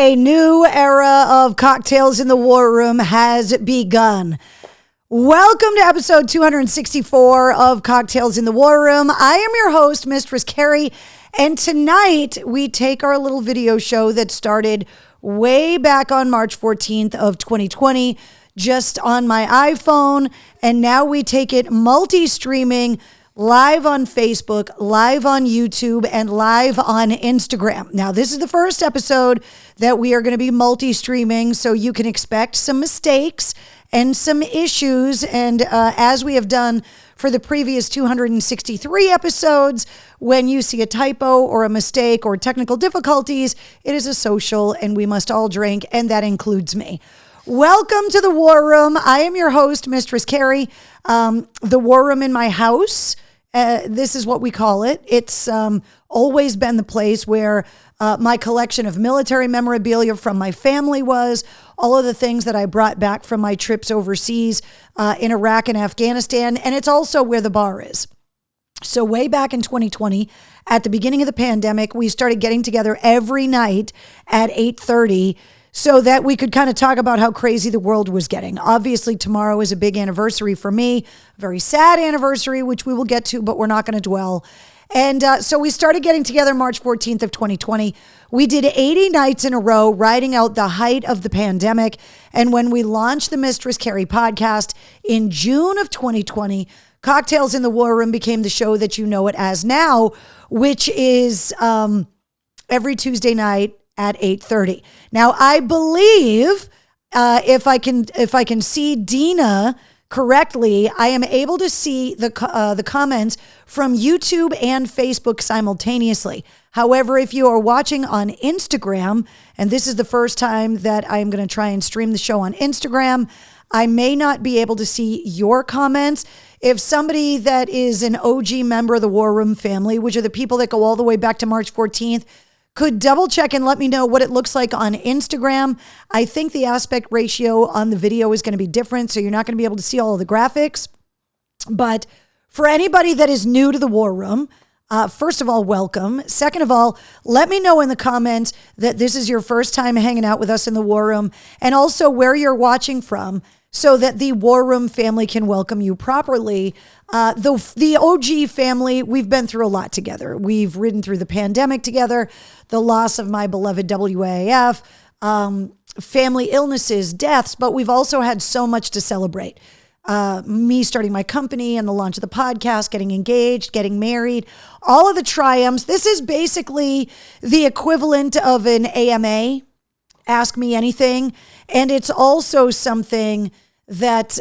A new era of Cocktails in the War Room has begun. Welcome to episode 264 of Cocktails in the War Room. I am your host, Mistress Carrie, and tonight we take our little video show that started way back on March 14th of 2020, just on my iPhone, and now we take it multi-streaming, live on Facebook, live on YouTube, and live on Instagram. Now, this is the first episode that we are going to be multi-streaming, so you can expect some mistakes and some issues. And as we have done for the previous 263 episodes, when you see a typo or a mistake or technical difficulties, it is a social and we must all drink, and that includes me. Welcome to the War Room. I am your host, Mistress Carrie. The War Room in my house, this is what we call it. It's always been the place where my collection of military memorabilia from my family was, all of the things that I brought back from my trips overseas in Iraq and Afghanistan, and it's also where the bar is. So way back in 2020, at the beginning of the pandemic, we started getting together every night at 8:30 so that we could kind of talk about how crazy the world was getting. Obviously, tomorrow is a big anniversary for me, a very sad anniversary, which we will get to, but we're not going to dwell. And so we started getting together March 14th of 2020. We did 80 nights in a row, riding out the height of the pandemic. And when we launched the Mistress Carrie podcast in June of 2020, Cocktails in the War Room became the show that you know it as now, which is every Tuesday night at 8:30. Now, I believe if I can see Dina correctly, I am able to see the comments from YouTube and Facebook simultaneously. However, if you are watching on Instagram, and this is the first time that I'm going to try and stream the show on Instagram, I may not be able to see your comments. If somebody that is an OG member of the War Room family, which are the people that go all the way back to March 14th, could double check and let me know what it looks like on Instagram. I think the aspect ratio on the video is going to be different, so you're not going to be able to see all of the graphics. But for anybody that is new to the War Room, first of all, welcome. Second of all, let me know in the comments that this is your first time hanging out with us in the War Room, and also where you're watching from, so that the War Room family can welcome you properly. The OG family, we've been through a lot together. We've ridden through the pandemic together, the loss of my beloved WAAF, family illnesses, deaths, but we've also had so much to celebrate. Me starting my company and the launch of the podcast, getting engaged, getting married, all of the triumphs. This is basically the equivalent of an AMA, Ask Me Anything. And it's also something that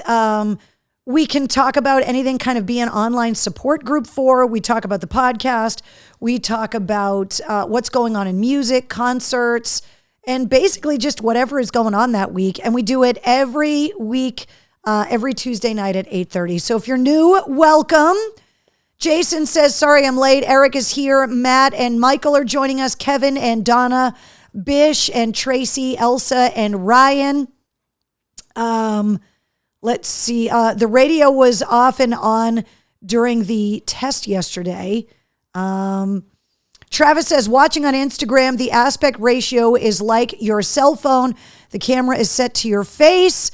we can talk about, anything, kind of be an online support group for. We talk about the podcast. We talk about what's going on in music, concerts, and basically just whatever is going on that week. And we do it every week, every Tuesday night at 8:30. So if you're new, welcome. Jason says, sorry, I'm late. Eric is here. Matt and Michael are joining us. Kevin and Donna, Bish and Tracy, Elsa and Ryan. Let's see. The radio was off and on during the test yesterday. Travis says, watching on Instagram, the aspect ratio is like your cell phone. The camera is set to your face,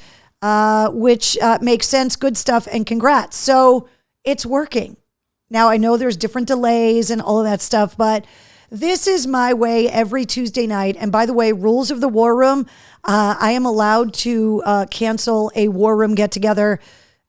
which makes sense. Good stuff, and congrats. So it's working. Now, I know there's different delays and all of that stuff, but this is my way every Tuesday night. And by the way, rules of the War Room, I am allowed to cancel a War Room get-together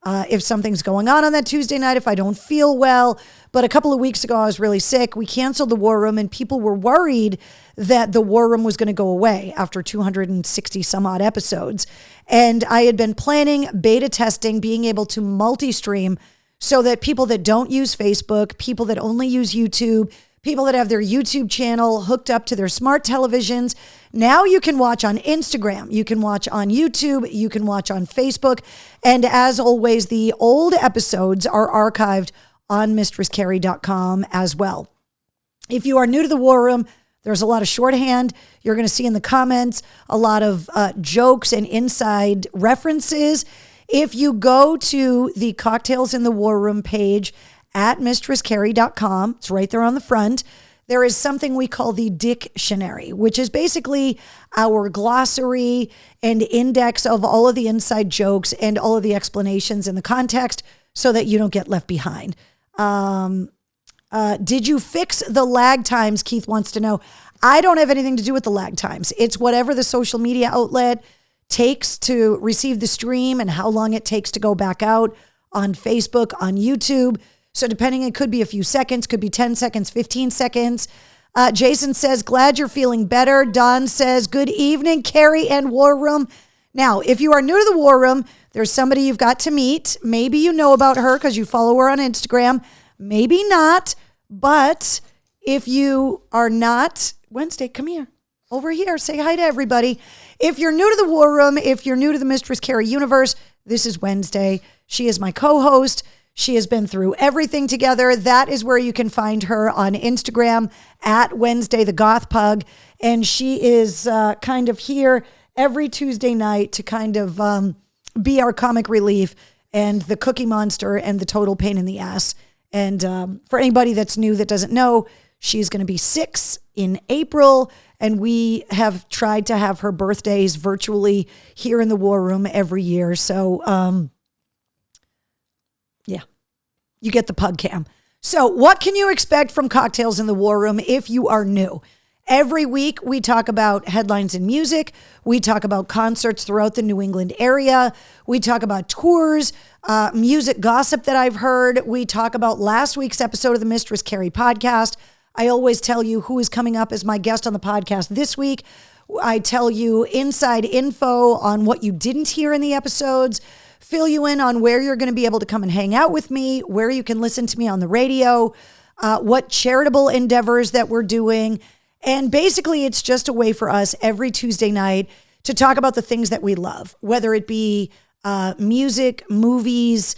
if something's going on that Tuesday night, if I don't feel well. But a couple of weeks ago, I was really sick. We canceled the War Room, and people were worried that the War Room was going to go away after 260 some odd episodes. And I had been planning beta testing, being able to multi-stream so that people that don't use Facebook, people that only use YouTube, people that have their YouTube channel hooked up to their smart televisions, now you can watch on Instagram, you can watch on YouTube, you can watch on Facebook. And as always, the old episodes are archived on mistresscarrie.com as well. If you are new to the War Room, there's a lot of shorthand. You're going to see in the comments a lot of jokes and inside references. If you go to the Cocktails in the War Room page at mistresscarrie.com, it's right there on the front, there is something we call the dictionary, which is basically our glossary and index of all of the inside jokes and all of the explanations in the context so that you don't get left behind. Did you fix the lag times? Keith wants to know. I don't have anything to do with the lag times. It's whatever the social media outlet takes to receive the stream and how long it takes to go back out on Facebook, on YouTube. So depending, it could be a few seconds, could be 10 seconds, 15 seconds. Jason says, glad you're feeling better. Don says, good evening, Carrie and War Room. Now, if you are new to the War Room, there's somebody you've got to meet. Maybe you know about her because you follow her on Instagram. Maybe not. But if you are not, Wednesday, come here. Over here. Say hi to everybody. If you're new to the War Room, if you're new to the Mistress Carrie universe, this is Wednesday. She is my co-host. She has been through everything together. That is where you can find her on Instagram at Wednesday the Goth Pug. And she is kind of here every Tuesday night to kind of be our comic relief and the Cookie Monster and the total pain in the ass. And for anybody that's new that doesn't know, she's going to be 6 in April. And we have tried to have her birthdays virtually here in the War Room every year. So, yeah, you get the pug cam. So what can you expect from Cocktails in the War Room if you are new? Every week we talk about headlines in music. We talk about concerts throughout the New England area. We talk about tours, music gossip that I've heard. We talk about last week's episode of the Mistress Carrie podcast. I always tell you who is coming up as my guest on the podcast this week. I tell you inside info on what you didn't hear in the episodes, fill you in on where you're going to be able to come and hang out with me, where you can listen to me on the radio, what charitable endeavors that we're doing. And basically, it's just a way for us every Tuesday night to talk about the things that we love, whether it be music, movies,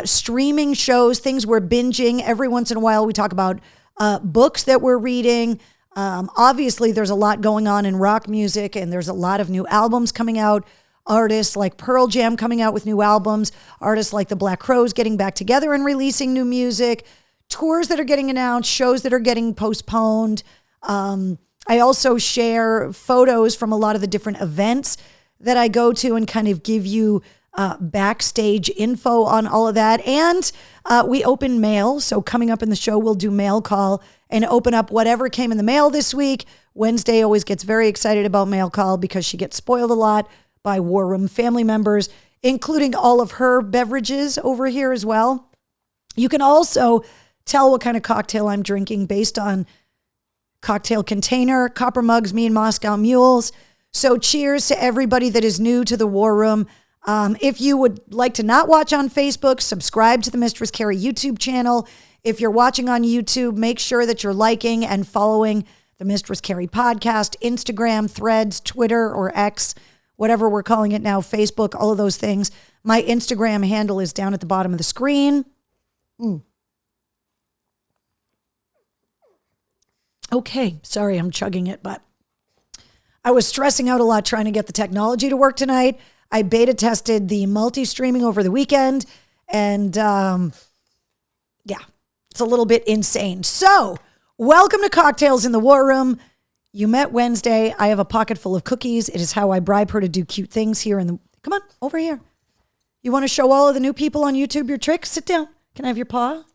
streaming shows, things we're binging. Every once in a while, we talk about books that we're reading. Obviously, there's a lot going on in rock music, and there's a lot of new albums coming out. Artists like Pearl Jam coming out with new albums. Artists like the Black Crowes getting back together and releasing new music. Tours that are getting announced. Shows that are getting postponed. I also share photos from a lot of the different events that I go to and kind of give you backstage info on all of that. And we open mail. So coming up in the show, we'll do mail call and open up whatever came in the mail this week. Wednesday always gets very excited about mail call because she gets spoiled a lot by War Room family members, including all of her beverages over here as well. You can also tell what kind of cocktail I'm drinking based on cocktail container, copper mugs, me and Moscow Mules. So cheers to everybody that is new to the War Room. If you would like to not watch on Facebook, subscribe to the Mistress Carrie YouTube channel. If you're watching on YouTube, make sure that you're liking and following the Mistress Carrie podcast, Instagram, Threads, Twitter, or X, whatever we're calling it now, Facebook, all of those things. My Instagram handle is down at the bottom of the screen. Okay, sorry, I'm chugging it, but I was stressing out a lot trying to get the technology to work tonight. I beta tested the multi-streaming over the weekend, and yeah, it's a little bit insane. So, welcome to Cocktails in the War Room. You met Wednesday. I have a pocket full of cookies. It is how I bribe her to do cute things here in the... Come on, over here. You want to show all of the new people on YouTube your tricks? Sit down. Can I have your paw?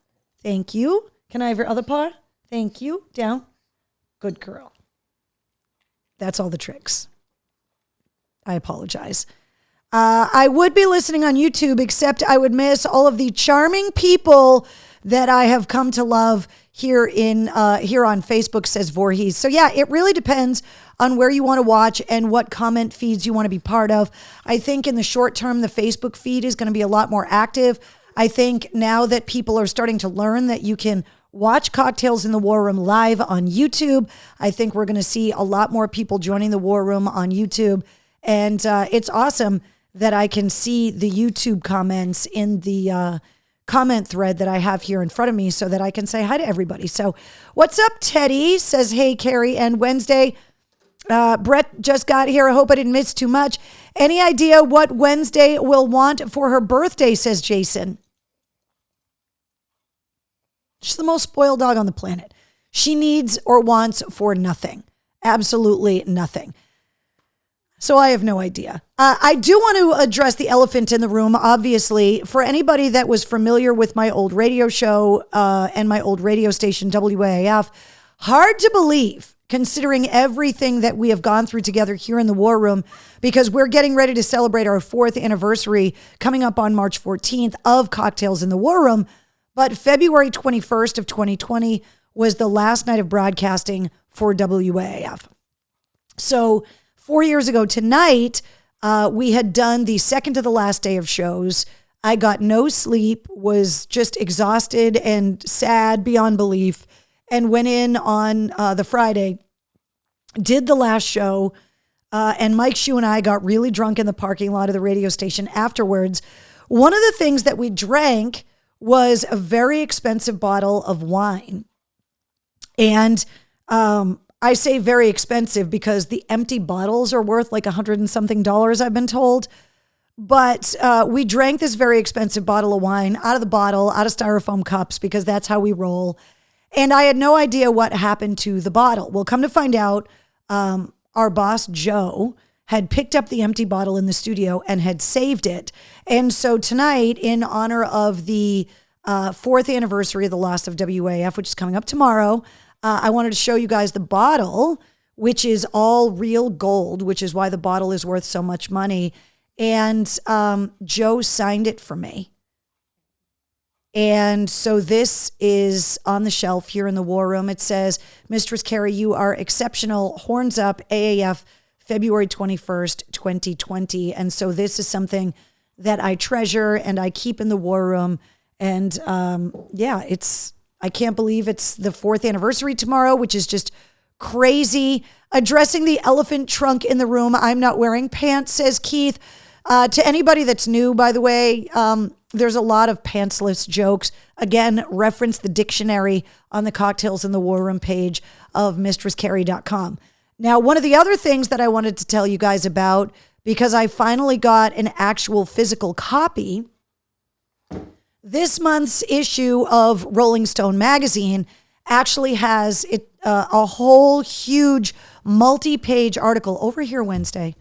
Thank you. Can I have your other paw? Thank you. Down. Good girl. That's all the tricks. I apologize. I would be listening on YouTube, except I would miss all of the charming people that I have come to love here on Facebook, says Voorhees. So yeah, it really depends on where you want to watch and what comment feeds you want to be part of. I think in the short term, the Facebook feed is going to be a lot more active. I think now that people are starting to learn that you can watch Cocktails in the War Room live on YouTube, I think we're going to see a lot more people joining the War Room on YouTube. And it's awesome that I can see the YouTube comments in the comment thread that I have here in front of me so that I can say hi to everybody. So what's up, Teddy? Says, hey, Carrie and Wednesday. Brett just got here. I hope I didn't miss too much. Any idea what Wednesday will want for her birthday, says Jason. She's the most spoiled dog on the planet. she needs or wants for nothing. Absolutely nothing. So I have no idea. I do want to address the elephant in the room, obviously. For anybody that was familiar with my old radio show and my old radio station, WAAF, hard to believe, considering everything that we have gone through together here in the War Room, because we're getting ready to celebrate our 4th anniversary coming up on March 14th of Cocktails in the War Room. But February 21st of 2020 was the last night of broadcasting for WAAF. So 4 years ago tonight, we had done the second to the last day of shows. I got no sleep, was just exhausted and sad beyond belief, and went in on the Friday, did the last show, and Mike Shue and I got really drunk in the parking lot of the radio station afterwards. One of the things that we drank was a very expensive bottle of wine. And I say very expensive because the empty bottles are worth like $100 and something, I've been told. But we drank this very expensive bottle of wine out of the bottle, out of styrofoam cups, because that's how we roll. And I had no idea what happened to the bottle. Well, come to find out, our boss, Joe, had picked up the empty bottle in the studio and had saved it. And so tonight, in honor of the 4th anniversary of the loss of WAAF, which is coming up tomorrow, I wanted to show you guys the bottle, which is all real gold, which is why the bottle is worth so much money. And Joe signed it for me. And so this is on the shelf here in the War Room. It says, Mistress Carrie, you are exceptional. Horns up, AAF, February 21st, 2020. And so this is something that I treasure and I keep in the War Room. And I can't believe it's the 4th anniversary tomorrow, which is just crazy. Addressing the elephant trunk in the room. I'm not wearing pants, says Keith. To anybody that's new, by the way, there's a lot of pantsless jokes. Again, reference the dictionary on the Cocktails in the War Room page of mistresscarrie.com. Now, one of the other things that I wanted to tell you guys about, because I finally got an actual physical copy, this month's issue of Rolling Stone magazine actually has a whole huge multi-page article over here Wednesday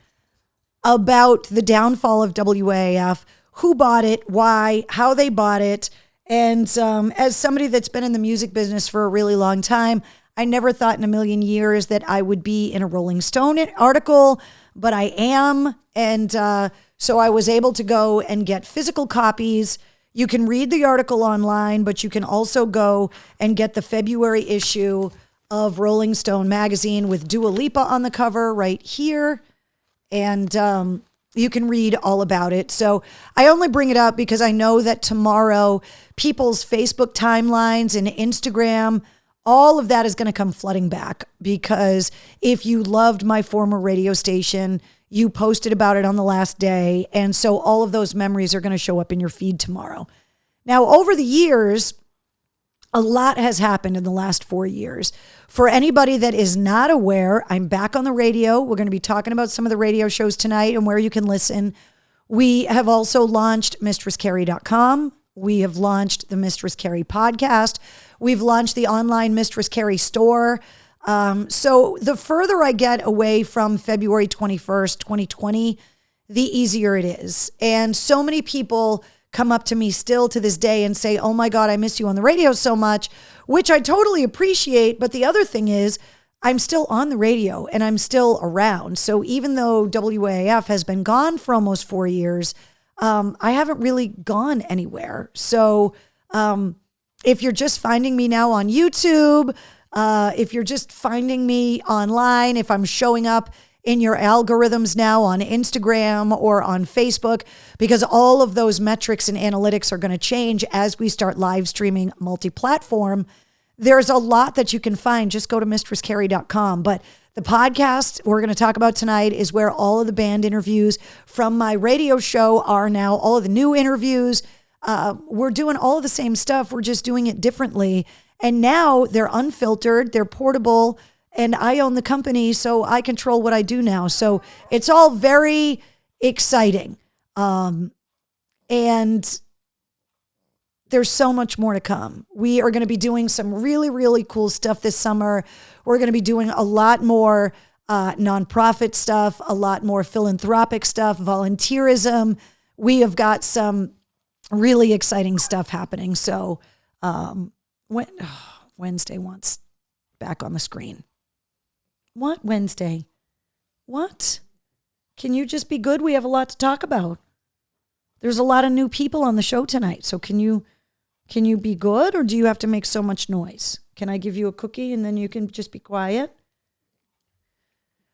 about the downfall of WAAF, who bought it, why, how they bought it. And as somebody that's been in the music business for a really long time, I never thought in a million years that I would be in a Rolling Stone article, but I am. And so I was able to go and get physical copies. You can read the article online, but you can also go and get the February issue of Rolling Stone magazine with Dua Lipa on the cover right here. And you can read all about it. So I only bring it up because I know that tomorrow people's Facebook timelines and Instagram, all of that is going to come flooding back, because if you loved my former radio station, you posted about it on the last day. And so all of those memories are going to show up in your feed tomorrow. Now, over the years, a lot has happened in the last 4 years. For anybody that is not aware, I'm back on the radio. We're going to be talking about some of the radio shows tonight and where you can listen. We have also launched MistressCarrie.com. We have launched the Mistress Carrie podcast. We've launched the online Mistress Carrie store. So the further I get away from February 21st, 2020, the easier it is. And so many people come up to me still to this day and say, oh my God, I miss you on the radio so much, which I totally appreciate. But the other thing is, I'm still on the radio and I'm still around. So even though WAAF has been gone for almost 4 years, I haven't really gone anywhere. So if you're just finding me now on YouTube, if you're just finding me online, if I'm showing up in your algorithms now on Instagram or on Facebook, because all of those metrics and analytics are going to change as we start live streaming multi-platform. There's a lot that you can find. Just go to mistresscarrie.com. But the podcast we're going to talk about tonight is where all of the band interviews from my radio show are now, all of the new interviews. We're doing all of the same stuff. We're just doing it differently. And now they're unfiltered, they're portable, and I own the company, so I control what I do now. So it's all very exciting. And there's so much more to come. We are going to be doing some really, really cool stuff this summer. We're going to be doing a lot more nonprofit stuff, a lot more philanthropic stuff, volunteerism. We have got some really exciting stuff happening. So Wednesday wants back on the screen. What Wednesday? What? Can you just be good? We have a lot to talk about. There's a lot of new people on the show tonight. So can you be good, or do you have to make so much noise? Can I give you a cookie and then you can just be quiet?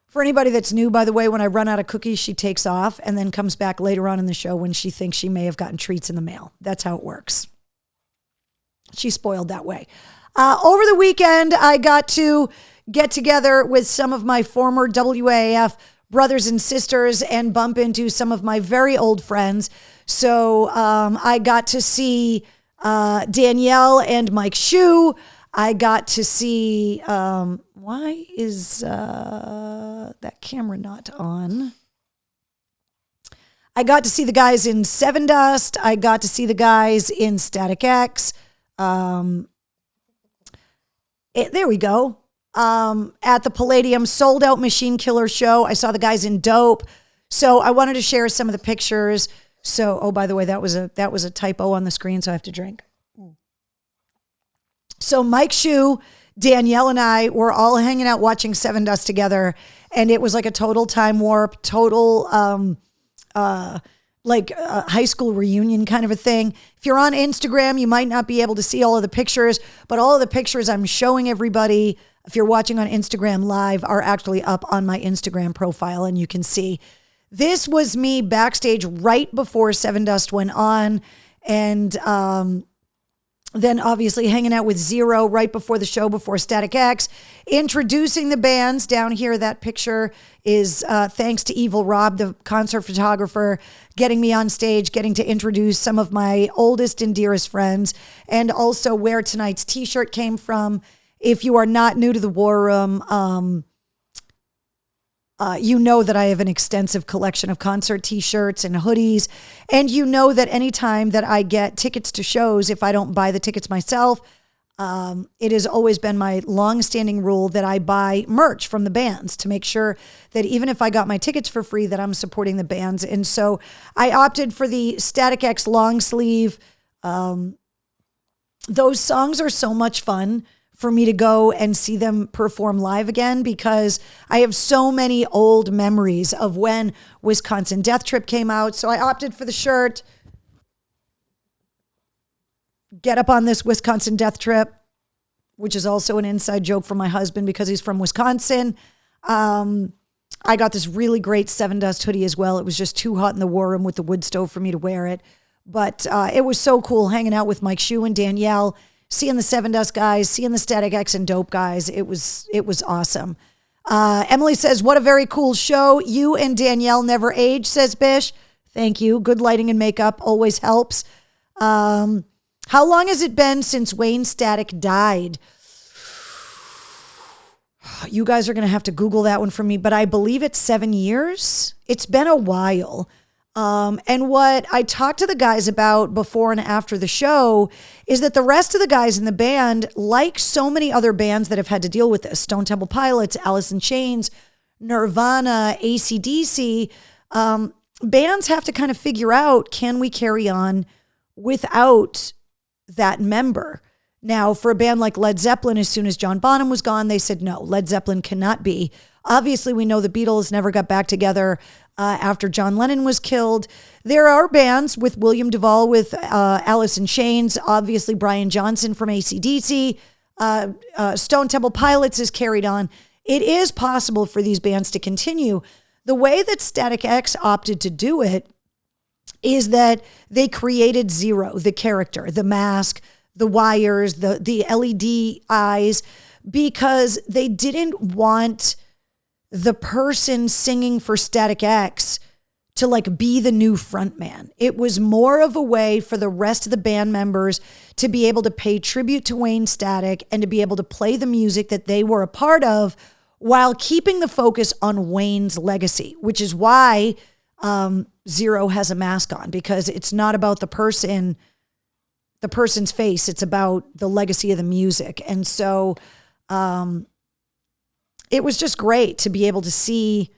For anybody that's new, by the way, when I run out of cookies, she takes off and then comes back later on in the show when she thinks she may have gotten treats in the mail. That's how it works. She's spoiled that way. Over the weekend, I got to get together with some of my former WAAF brothers and sisters and bump into some of my very old friends. So I got to see Danielle and Mike Shue. I got to see, why is that camera not on? I got to see the guys in Sevendust. I got to see the guys in Static X. There we go. At the Palladium Sold Out Machine Killer show. I saw the guys in Dope. So I wanted to share some of the pictures. So, oh, by the way, that was a typo on the screen, so I have to drink. So Mike Shue, Danielle, and I were all hanging out watching Sevendust together, and it was like a total time warp, total high school reunion kind of a thing. If you're on Instagram, you might not be able to see all of the pictures, but all of the pictures I'm showing everybody, if you're watching on Instagram Live, are actually up on my Instagram profile, and you can see. This was me backstage right before Sevendust went on, and then obviously hanging out with Zero right before the show, before Static X, introducing the bands. Down here, that picture is thanks to Evil Rob, the concert photographer, getting me on stage, getting to introduce some of my oldest and dearest friends, and also where tonight's t-shirt came from. If you are not new to the War Room, you know that I have an extensive collection of concert t-shirts and hoodies. And you know that anytime that I get tickets to shows, if I don't buy the tickets myself, it has always been my long-standing rule that I buy merch from the bands to make sure that even if I got my tickets for free, that I'm supporting the bands. And so I opted for the Static X long sleeve. Those songs are so much fun for me to go and see them perform live again, because I have so many old memories of when Wisconsin Death Trip came out. So I opted for the shirt. Get up on this Wisconsin Death Trip, which is also an inside joke from my husband because he's from Wisconsin. I got this really great Sevendust hoodie as well. It was just too hot in the War Room with the wood stove for me to wear it. But it was so cool hanging out with Mike Shue and Danielle, seeing the Sevendust guys, seeing the Static X and Dope guys. It was awesome. Emily says, what a very cool show. You and Danielle never age, says Bish. Thank you. Good lighting and makeup always helps. How long has it been since Wayne Static died? You guys are going to have to Google that one for me, but I believe it's 7 years. It's been a while. And what I talked to the guys about before and after the show is that the rest of the guys in the band, like so many other bands that have had to deal with this, Stone Temple Pilots, Alice in Chains, Nirvana, AC/DC, bands have to kind of figure out, can we carry on without that member? Now, for a band like Led Zeppelin, as soon as John Bonham was gone, they said, no, Led Zeppelin cannot be. Obviously, we know the Beatles never got back together after John Lennon was killed. There are bands with William Duvall, with Alice in Chains, obviously Brian Johnson from AC/DC, Stone Temple Pilots is carried on. It is possible for these bands to continue. The way that Static X opted to do it is that they created Zero, the character, the mask, the wires, the LED eyes, because they didn't want the person singing for Static X to like be the new frontman. It was more of a way for the rest of the band members to be able to pay tribute to Wayne Static and to be able to play the music that they were a part of while keeping the focus on Wayne's legacy, which is why Zero has a mask on, because it's not about the person the person's face. It's about the legacy of the music. And so it was just great to be able to see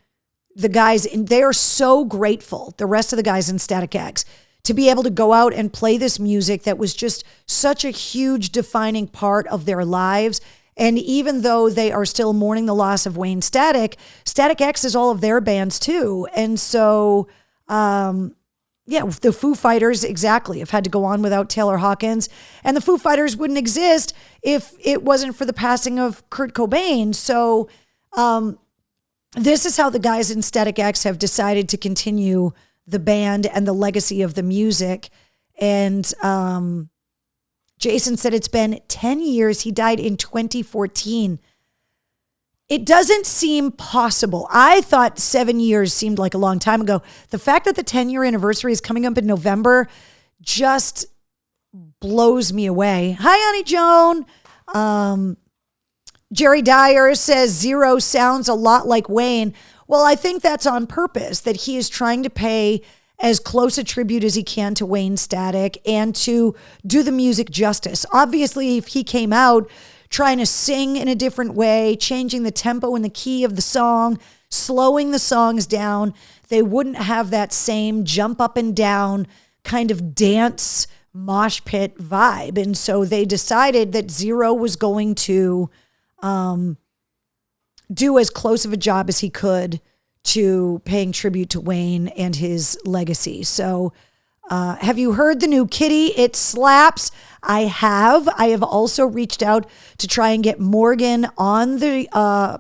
the guys, and they are so grateful, the rest of the guys in Static X, to be able to go out and play this music that was just such a huge defining part of their lives. And even though they are still mourning the loss of Wayne Static, Static X is all of their bands too. And so, the Foo Fighters exactly have had to go on without Taylor Hawkins, and the Foo Fighters wouldn't exist if it wasn't for the passing of Kurt Cobain. So, this is how the guys in Static X have decided to continue the band and the legacy of the music. And Jason said it's been 10 years. He died in 2014. It doesn't seem possible. I thought 7 years seemed like a long time ago. The fact that the 10-year anniversary is coming up in November just blows me away. Hi, Honey Joan. Jerry Dyer says Zero sounds a lot like Wayne. Well, I think that's on purpose, that he is trying to pay as close a tribute as he can to Wayne Static and to do the music justice. Obviously, if he came out trying to sing in a different way, changing the tempo and the key of the song, slowing the songs down, they wouldn't have that same jump up and down kind of dance mosh pit vibe. And so they decided that Zero was going to do as close of a job as he could to paying tribute to Wayne and his legacy. So have you heard the new Kitty? It slaps. I have. I have also reached out to try and get Morgan on the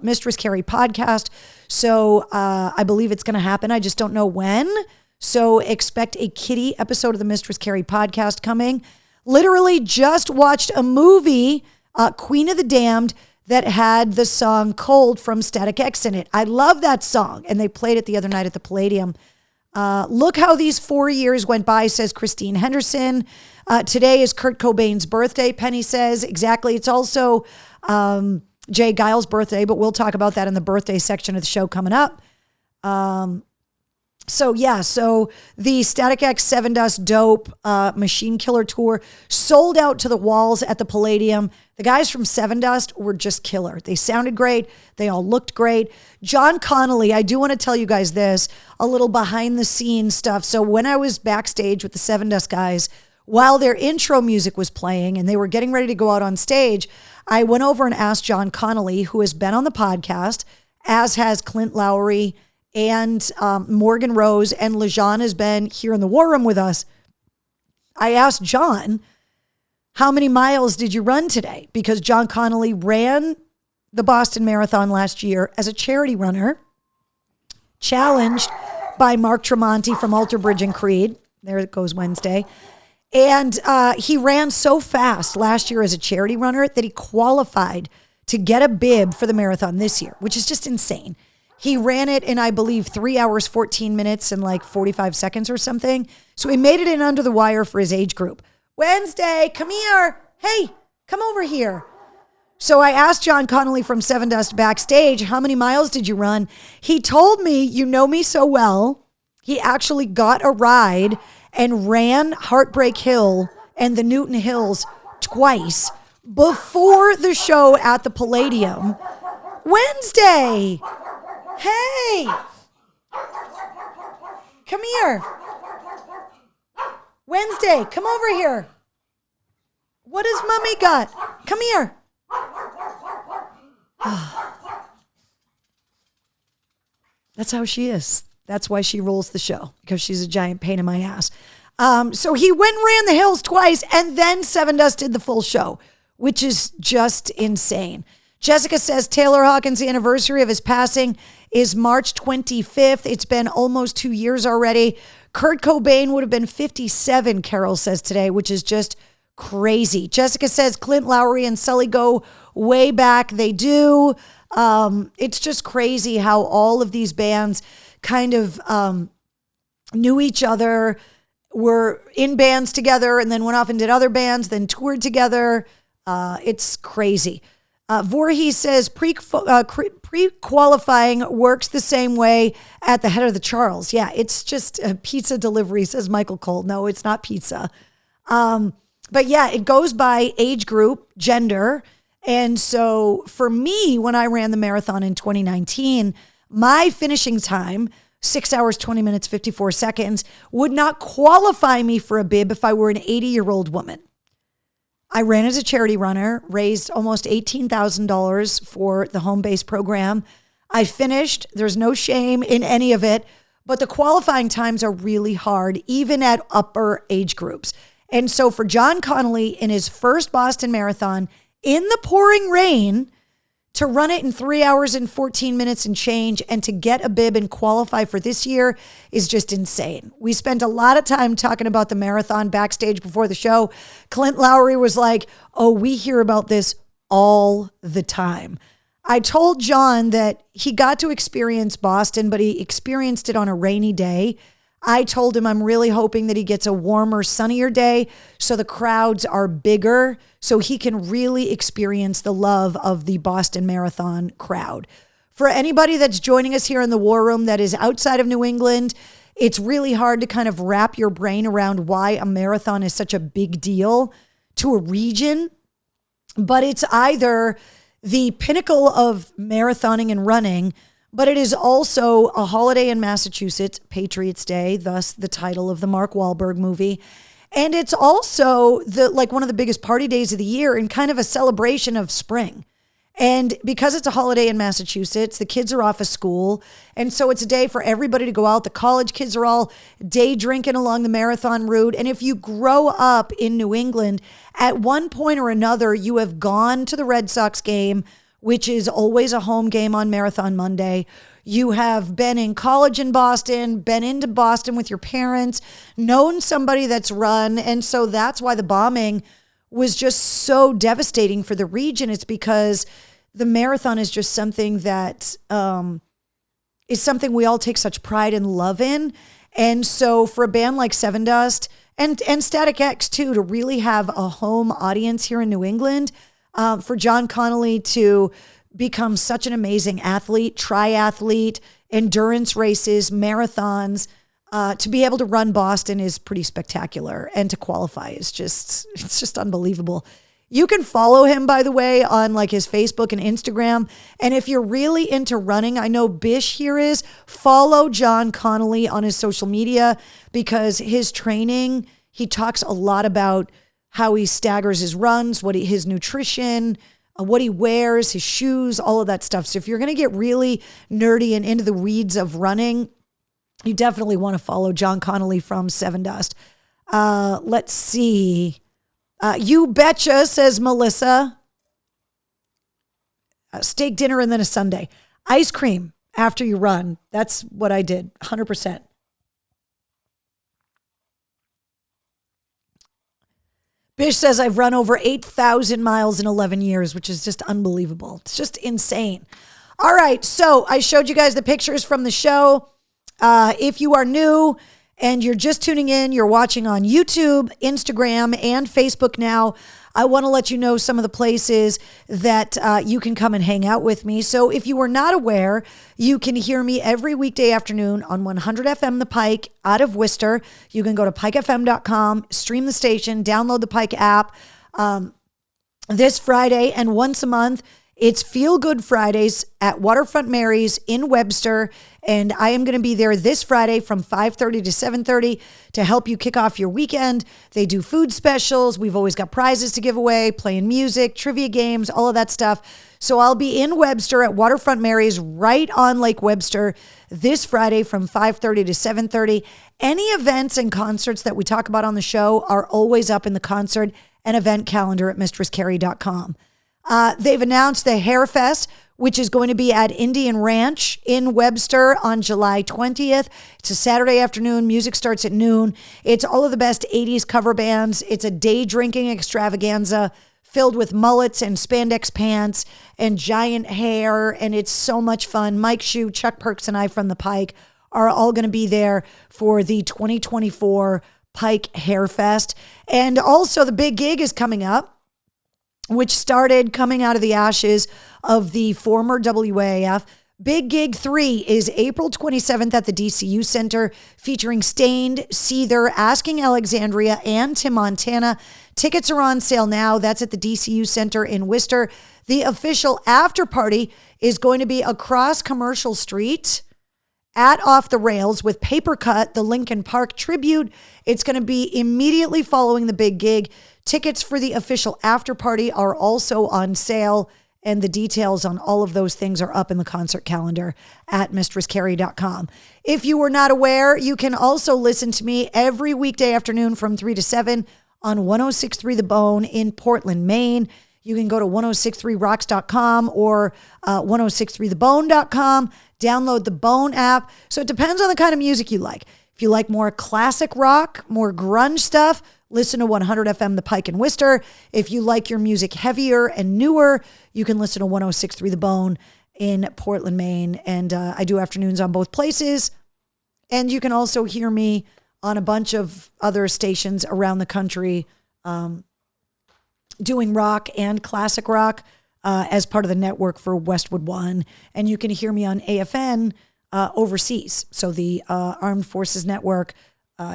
Mistress Carrie podcast. So I believe it's going to happen. I just don't know when. So expect a Kitty episode of the Mistress Carrie podcast coming. Literally just watched a movie, Queen of the Damned, that had the song Cold from Static X in it. I love that song. And they played it the other night at the Palladium. Look how these 4 years went by, says Christine Henderson. Today is Kurt Cobain's birthday, Penny says. Exactly. It's also Jay Giles' birthday, but we'll talk about that in the birthday section of the show coming up. So the Static X Sevendust Dope Machine Killer Tour sold out to the walls at the Palladium. The guys from Sevendust were just killer. They sounded great. They all looked great. John Connolly, I do want to tell you guys this, a little behind the scenes stuff. So when I was backstage with the Sevendust guys, while their intro music was playing and they were getting ready to go out on stage, I went over and asked John Connolly, who has been on the podcast, as has Clint Lowry and Morgan Rose, and LeJean has been here in the War Room with us. I asked John, how many miles did you run today? Because John Connolly ran the Boston Marathon last year as a charity runner, challenged by Mark Tremonti from Alter Bridge and Creed. There it goes, Wednesday. And he ran so fast last year as a charity runner that he qualified to get a bib for the marathon this year, which is just insane. He ran it in, I believe, 3 hours, 14 minutes and like 45 seconds or something. So he made it in under the wire for his age group. Wednesday, come here. Hey, come over here. So I asked John Connolly from Sevendust backstage, how many miles did you run? He told me, you know me so well, he actually got a ride and ran Heartbreak Hill and the Newton Hills twice before the show at the Palladium. Wednesday. Hey, come here. Wednesday, come over here. What has Mommy got? Come here. That's how she is. That's why she rules the show, because she's a giant pain in my ass. So he went and ran the hills twice, and then Sevendust did the full show, which is just insane. Jessica says Taylor Hawkins' anniversary of his passing is March 25th. It's been almost 2 years already. Kurt Cobain would have been 57, Carol says today, which is just crazy. Jessica says Clint Lowry and Sully go way back. They do. It's just crazy how all of these bands kind of knew each other, were in bands together, and then went off and did other bands, then toured together. It's crazy. Voorhees says pre-qualifying works the same way at the head of the Charles. Yeah, it's just a pizza delivery, says Michael Cole. No, it's not pizza. But yeah, it goes by age group, gender. And so for me, when I ran the marathon in 2019, my finishing time, 6 hours, 20 minutes, 54 seconds, would not qualify me for a bib if I were an 80-year-old woman. I ran as a charity runner, raised almost $18,000 for the home base program. I finished. There's no shame in any of it, but the qualifying times are really hard, even at upper age groups. And so for John Connolly in his first Boston Marathon in the pouring rain, to run it in 3 hours and 14 minutes and change and to get a bib and qualify for this year is just insane. We spent a lot of time talking about the marathon backstage before the show. Clint Lowry was like, oh, we hear about this all the time. I told John that he got to experience Boston, but he experienced it on a rainy day. I told him I'm really hoping that he gets a warmer, sunnier day so the crowds are bigger so he can really experience the love of the Boston Marathon crowd. For anybody that's joining us here in the War Room that is outside of New England, it's really hard to kind of wrap your brain around why a marathon is such a big deal to a region. But it's either the pinnacle of marathoning and running, but it is also a holiday in Massachusetts, Patriots Day, thus the title of the Mark Wahlberg movie. And it's also one of the biggest party days of the year and kind of a celebration of spring. And because it's a holiday in Massachusetts, the kids are off of school. And so it's a day for everybody to go out. The college kids are all day drinking along the marathon route. And if you grow up in New England, at one point or another, you have gone to the Red Sox game, which is always a home game on Marathon Monday. You have been in college in Boston, been into Boston with your parents, known somebody that's run. And so that's why the bombing was just so devastating for the region. It's because the marathon is just something that is something we all take such pride and love in. And so for a band like Sevendust and Static X too, to really have a home audience here in New England, for John Connolly to become such an amazing athlete, triathlete, endurance races, marathons, to be able to run Boston is pretty spectacular. And to qualify is it's just unbelievable. You can follow him, by the way, on like his Facebook and Instagram. And if you're really into running, I know Bish here is, follow John Connolly on his social media because his training, he talks a lot about how he staggers his runs, his nutrition, what he wears, his shoes, all of that stuff. So if you're going to get really nerdy and into the weeds of running, you definitely want to follow John Connolly from Sevendust. Let's see. You betcha, says Melissa. Steak dinner and then a sundae. Ice cream after you run. That's what I did, 100%. Bish says, I've run over 8,000 miles in 11 years, which is just unbelievable. It's just insane. All right, so I showed you guys the pictures from the show. If you are new and you're just tuning in, you're watching on YouTube, Instagram, and Facebook now, I want to let you know some of the places that you can come and hang out with me. So if you were not aware, you can hear me every weekday afternoon on 100 FM The Pike out of Worcester. You can go to pikefm.com, stream the station, download the Pike app. This Friday and once a month, it's Feel Good Fridays at Waterfront Mary's in Webster. And I am going to be there this Friday from 5:30 to 7:30 to help you kick off your weekend. They do food specials. We've always got prizes to give away, playing music, trivia games, all of that stuff. So I'll be in Webster at Waterfront Mary's right on Lake Webster this Friday from 5:30 to 7:30. Any events and concerts that we talk about on the show are always up in the concert and event calendar at mistresscarrie.com. They've announced the Hair Fest, which is going to be at Indian Ranch in Webster on July 20th. It's a Saturday afternoon. Music starts at noon. It's all of the best 80s cover bands. It's a day drinking extravaganza filled with mullets and spandex pants and giant hair. And it's so much fun. Mike Shue, Chuck Perks, and I from the Pike are all going to be there for the 2024 Pike Hair Fest. And also the big gig is coming up, which started coming out of the ashes of the former WAAF Big Gig 3 is April 27th at the DCU Center, featuring Stained, Seether, Asking Alexandria, and Tim Montana. Tickets are on sale now. That's at the DCU Center in Worcester. The official after party is going to be across Commercial Street at Off the Rails with Paper Cut, the Linkin Park tribute. It's going to be immediately following the big gig. Tickets for the official after party are also on sale, and the details on all of those things are up in the concert calendar at mistresscarrie.com. If you were not aware, you can also listen to me every weekday afternoon from 3 to 7 on 106.3 The Bone in Portland, Maine. You can go to 1063rocks.com or 1063thebone.com. Download the Bone app. So it depends on the kind of music you like. If you like more classic rock, more grunge stuff, listen to 100 FM The Pike in Worcester. If you like your music heavier and newer, you can listen to 1063 The Bone in Portland, Maine. And I do afternoons on both places. And you can also hear me on a bunch of other stations around the country doing rock and classic rock as part of the network for Westwood One. And you can hear me on AFN overseas. So the Armed Forces Network.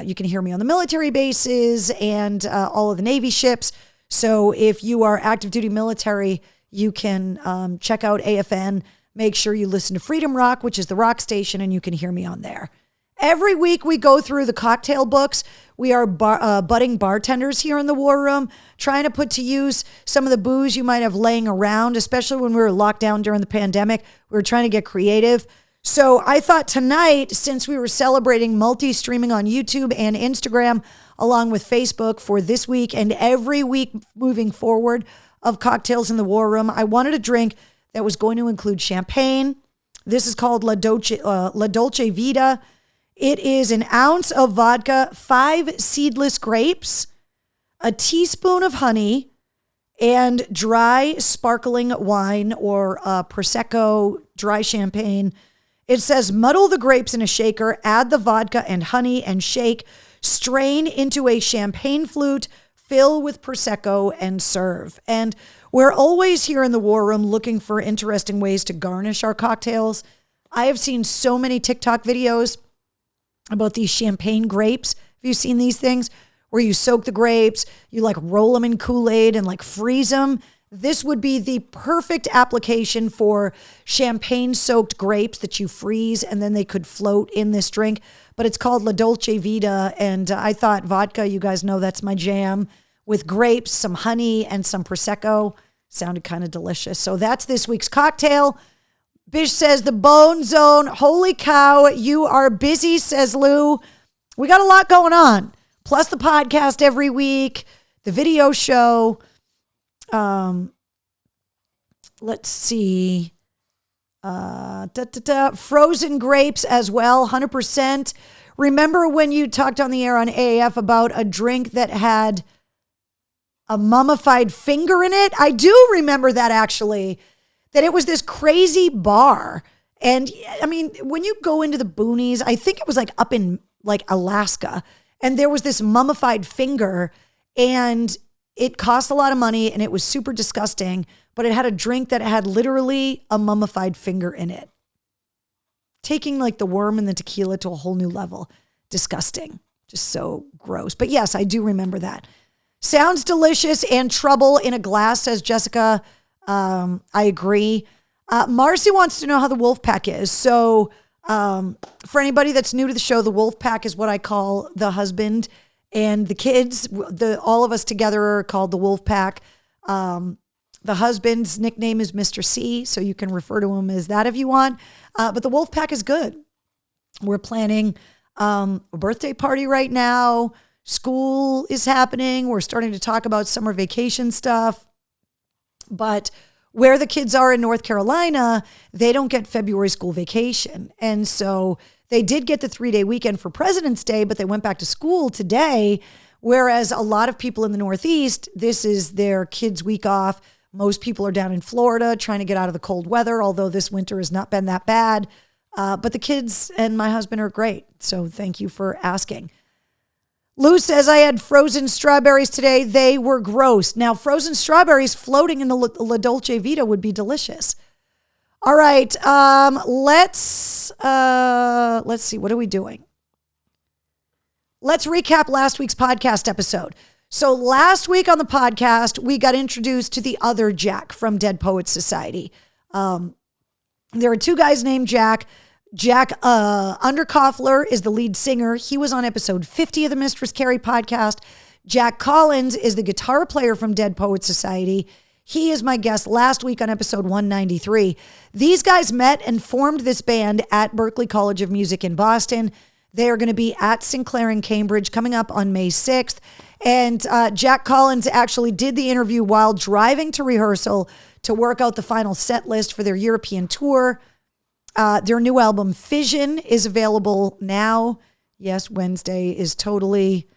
You can hear me on the military bases and all of the Navy ships. So if you are active duty military, you can check out AFN. Make sure you listen to Freedom Rock, which is the rock station, and you can hear me on there. Every week we go through the cocktail books. We are budding bartenders here in the War Room, trying to put to use some of the booze you might have laying around, especially when we were locked down during the pandemic. We were trying to get creative. So I thought tonight, since we were celebrating multi-streaming on YouTube and Instagram, along with Facebook for this week and every week moving forward of Cocktails in the War Room, I wanted a drink that was going to include champagne. This is called La Dolce Vita. It is an ounce of vodka, 5 seedless grapes, a teaspoon of honey, and dry sparkling wine or Prosecco, dry champagne. It says, muddle the grapes in a shaker, add the vodka and honey and shake, strain into a champagne flute, fill with Prosecco and serve. And we're always here in the War Room looking for interesting ways to garnish our cocktails. I have seen so many TikTok videos about these champagne grapes. Have you seen these things where you soak the grapes, you like roll them in Kool-Aid and like freeze them? This would be the perfect application for champagne-soaked grapes that you freeze and then they could float in this drink. But it's called La Dolce Vita, and I thought vodka, you guys know that's my jam, with grapes, some honey, and some Prosecco. Sounded kind of delicious. So that's this week's cocktail. Bish says, the Bone Zone. Holy cow, you are busy, says Lou. We got a lot going on. Plus the podcast every week, the video show. Let's see. Frozen grapes as well, 100%. Remember when you talked on the air on AAF about a drink that had a mummified finger in it? I do remember that, actually, that it was this crazy bar. And I mean, when you go into the boonies, I think it was like up in like Alaska, and there was this mummified finger, and it cost a lot of money and it was super disgusting, but it had a drink that had literally a mummified finger in it. Taking like the worm and the tequila to a whole new level. Disgusting. Just so gross. But yes, I do remember that. Sounds delicious and trouble in a glass, says Jessica. I agree. Marcy wants to know how the wolf pack is. So for anybody that's new to the show, the wolf pack is what I call the husband and the kids. All of us together are called the wolf pack. The husband's nickname is Mr. C, so you can refer to him as that if you want. But the wolf pack is good. We're planning a birthday party right now. School is happening. We're starting to talk about summer vacation stuff. But where the kids are in North Carolina, they don't get February school vacation. And so they did get the 3-day weekend for President's Day, but they went back to school today. Whereas a lot of people in the Northeast, this is their kids' week off. Most people are down in Florida trying to get out of the cold weather, although this winter has not been that bad. But the kids and my husband are great. So thank you for asking. Lou says, I had frozen strawberries today. They were gross. Now, frozen strawberries floating in the La Dolce Vita would be delicious. All right. Let's see. What are we doing? Let's recap last week's podcast episode. So last week on the podcast, we got introduced to the other Jack from Dead Poets Society. There are two guys named Jack. Jack Underkoffler is the lead singer. He was on episode 50 of the Mistress Carrie podcast. Jack Collins is the guitar player from Dead Poets Society. He is my guest last week on episode 193. These guys met and formed this band at Berklee College of Music in Boston. They are going to be at Sinclair in Cambridge coming up on May 6th. And Jack Collins actually did the interview while driving to rehearsal to work out the final set list for their European tour. Their new album, Fission, is available now. Yes, Wednesday is totally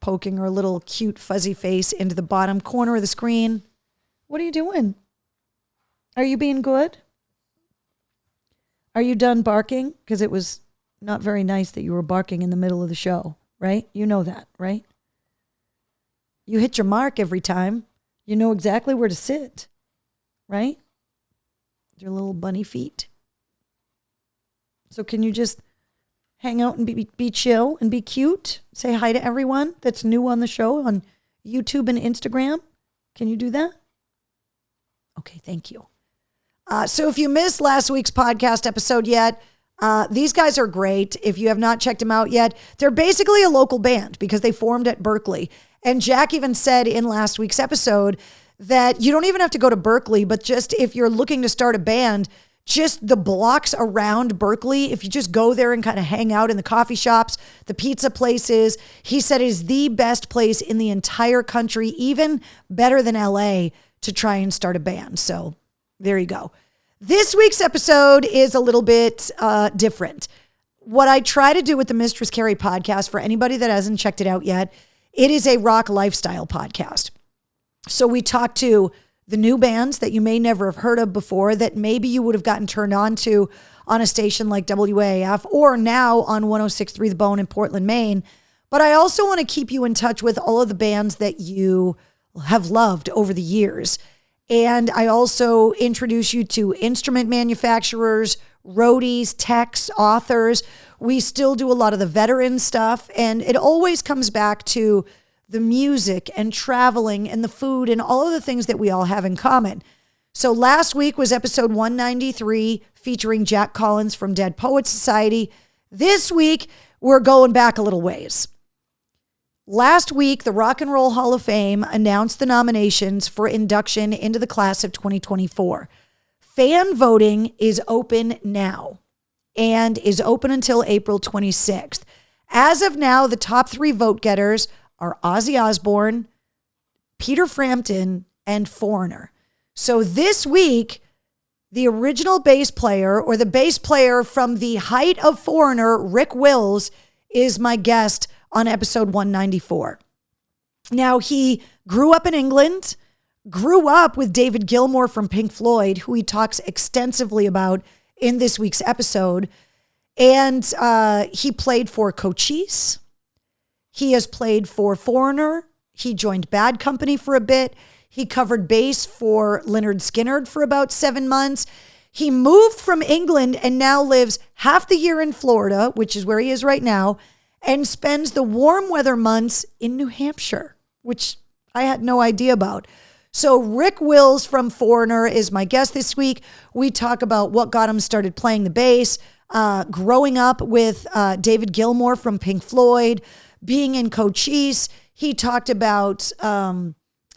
poking her little cute fuzzy face into the bottom corner of the screen. What are you doing? Are you being good? Are you done barking? Because it was not very nice that you were barking in the middle of the show, right? You know that, right? You hit your mark every time. You know exactly where to sit, right? Your little bunny feet. So can you just hang out and be chill and be cute? Say hi to everyone that's new on the show on YouTube and Instagram. Can you do that? Okay, thank you. So if you missed last week's podcast episode yet, these guys are great. If you have not checked them out yet, they're basically a local band because they formed at Berklee. And Jack even said in last week's episode that you don't even have to go to Berklee, but just if you're looking to start a band, just the blocks around Berklee, if you just go there and kind of hang out in the coffee shops, the pizza places, he said is the best place in the entire country, even better than LA, to try and start a band. So there you go. This week's episode is a little bit different. What I try to do with the Mistress Carrie podcast, for anybody that hasn't checked it out yet, it is a rock lifestyle podcast. So we talk to the new bands that you may never have heard of before that maybe you would have gotten turned on to on a station like WAAF or now on 106.3 The Bone in Portland, Maine. But I also want to keep you in touch with all of the bands that you have loved over the years. And I also introduce you to instrument manufacturers, roadies, techs, authors. We still do a lot of the veteran stuff. And it always comes back to the music and traveling and the food and all of the things that we all have in common. So last week was episode 193 featuring Jack Collins from Dead Poets Society. This week, we're going back a little ways. Last week, the Rock and Roll Hall of Fame announced the nominations for induction into the class of 2024. Fan voting is open now and is open until April 26th. As of now, the top 3 vote getters are Ozzy Osbourne, Peter Frampton, and Foreigner. So this week, the original bass player or the bass player from the height of Foreigner, Rick Wills, is my guest on episode 194. Now, he grew up in England, grew up with David Gilmour from Pink Floyd, who he talks extensively about in this week's episode. And he played for Cochise. He has played for Foreigner. He joined Bad Company for a bit. He covered bass for Lynyrd Skynyrd for about 7 months. He moved from England and now lives half the year in Florida, which is where he is right now, and spends the warm weather months in New Hampshire, which I had no idea about. So Rick Wills from Foreigner is my guest this week. We talk about what got him started playing the bass, growing up with David Gilmour from Pink Floyd, being in Cochise. He talked about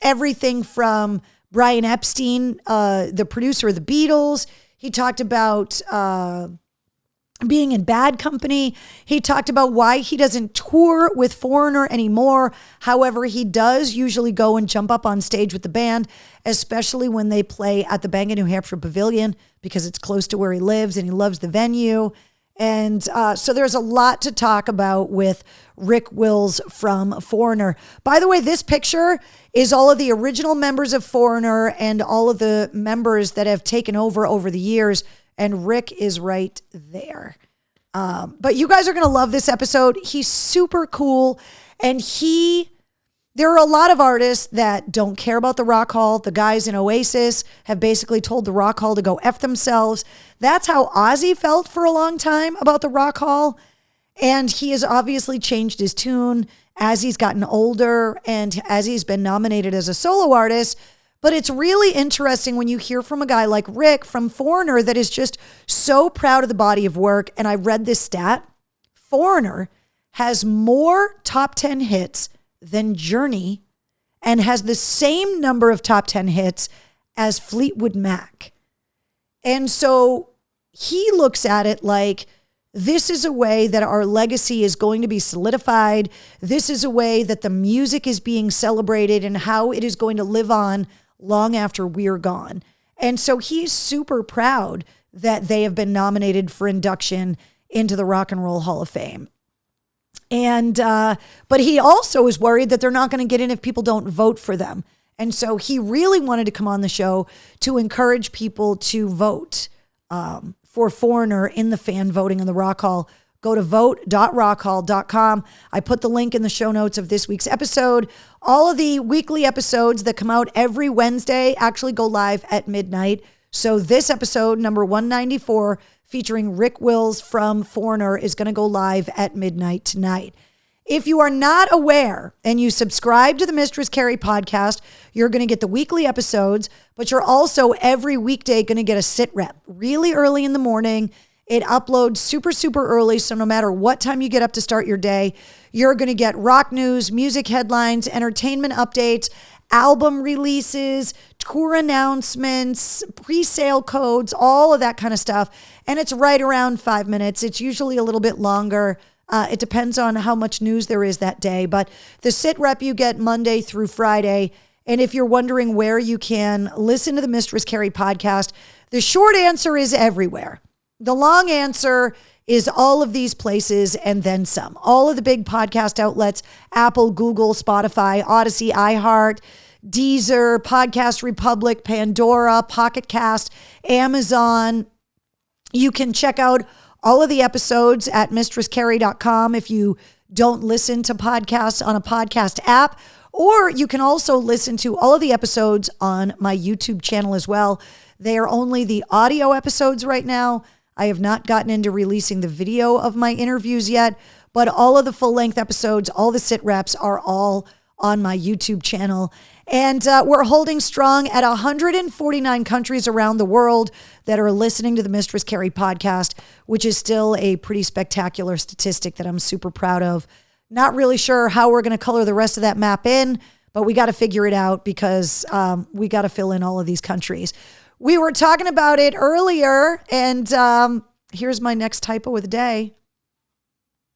everything from Brian Epstein, the producer of the Beatles. He talked about being in Bad Company. He talked about why he doesn't tour with Foreigner anymore. However, he does usually go and jump up on stage with the band, especially when they play at the Bangor, New Hampshire Pavilion, because it's close to where he lives and he loves the venue. And so there's a lot to talk about with Rick Wills from Foreigner. By the way, this picture is all of the original members of Foreigner and all of the members that have taken over the years. And Rick is right there. But you guys are going to love this episode. He's super cool. And he There are a lot of artists that don't care about the Rock Hall. The guys in Oasis have basically told the Rock Hall to go F themselves. That's how Ozzy felt for a long time about the Rock Hall. And he has obviously changed his tune as he's gotten older and as he's been nominated as a solo artist. But it's really interesting when you hear from a guy like Rick from Foreigner that is just so proud of the body of work. And I read this stat. Foreigner has more top 10 hits than Journey and has the same number of top 10 hits as Fleetwood Mac. And so he looks at it like, this is a way that our legacy is going to be solidified. This is a way that the music is being celebrated and how it is going to live on long after we're gone. And so he's super proud that they have been nominated for induction into the Rock and Roll Hall of Fame. And, but he also is worried that they're not going to get in if people don't vote for them. And so he really wanted to come on the show to encourage people to vote for Foreigner in the fan voting in the Rock Hall. Go to vote.rockhall.com. I put the link in the show notes of this week's episode. All of the weekly episodes that come out every Wednesday actually go live at midnight. So this episode, number 194, featuring Rick Wills from Foreigner, is going to go live at midnight tonight. If you are not aware and you subscribe to the Mistress Carrie podcast, you're going to get the weekly episodes, but you're also every weekday going to get a sit rep really early in the morning. It uploads super, super early. So no matter what time you get up to start your day, you're going to get rock news, music headlines, entertainment updates, album releases, tour announcements, pre-sale codes, all of that kind of stuff. And it's right around 5 minutes. It's usually a little bit longer. It depends on how much news there is that day. But the sit rep you get Monday through Friday. And if you're wondering where you can listen to the Mistress Carrie podcast, the short answer is everywhere. The long answer is all of these places and then some. All of the big podcast outlets, Apple, Google, Spotify, Odyssey, iHeart, Deezer, Podcast Republic, Pandora, Pocket Cast, Amazon. You can check out all of the episodes at mistresscarrie.com if you don't listen to podcasts on a podcast app, or you can also listen to all of the episodes on my YouTube channel as well. They are only the audio episodes right now. I have not gotten into releasing the video of my interviews yet, but all of the full-length episodes, all the sit reps are all on my YouTube channel. And we're holding strong at 149 countries around the world that are listening to the Mistress Carrie podcast, which is still a pretty spectacular statistic that I'm super proud of. Not really sure how we're going to color the rest of that map in, but we got to figure it out because we got to fill in all of these countries. We were talking about it earlier, and here's my next typo of the day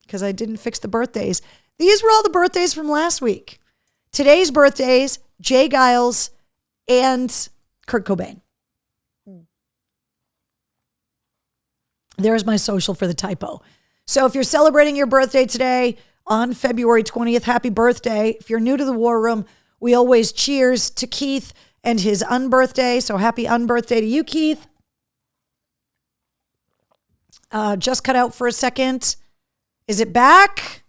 because I didn't fix the birthdays. These were all the birthdays from last week. Today's birthdays, Jay Giles and Kurt Cobain. There's my social for the typo. So if you're celebrating your birthday today on February 20th, happy birthday. If you're new to the War Room, we always cheers to Keith and his unbirthday. So happy unbirthday to you, Keith. Just cut out for a second. Is it back?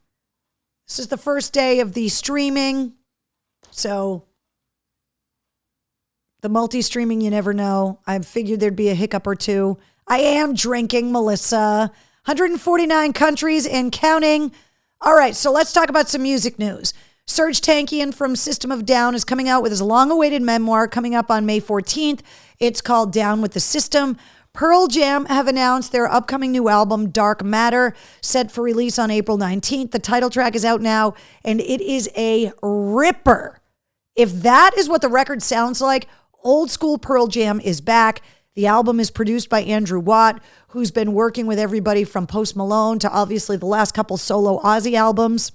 This is the first day of the streaming. So the multi-streaming, you never know. I figured there'd be a hiccup or two. I am drinking, Melissa. 149 countries and counting. All right, so let's talk about some music news. Serj Tankian from System of a Down is coming out with his long-awaited memoir coming up on May 14th. It's called Down with the System. Pearl Jam have announced their upcoming new album, Dark Matter, set for release on April 19th. The title track is out now, and it is a ripper. If that is what the record sounds like, old school Pearl Jam is back. The album is produced by Andrew Watt, who's been working with everybody from Post Malone to obviously the last couple solo Ozzy albums.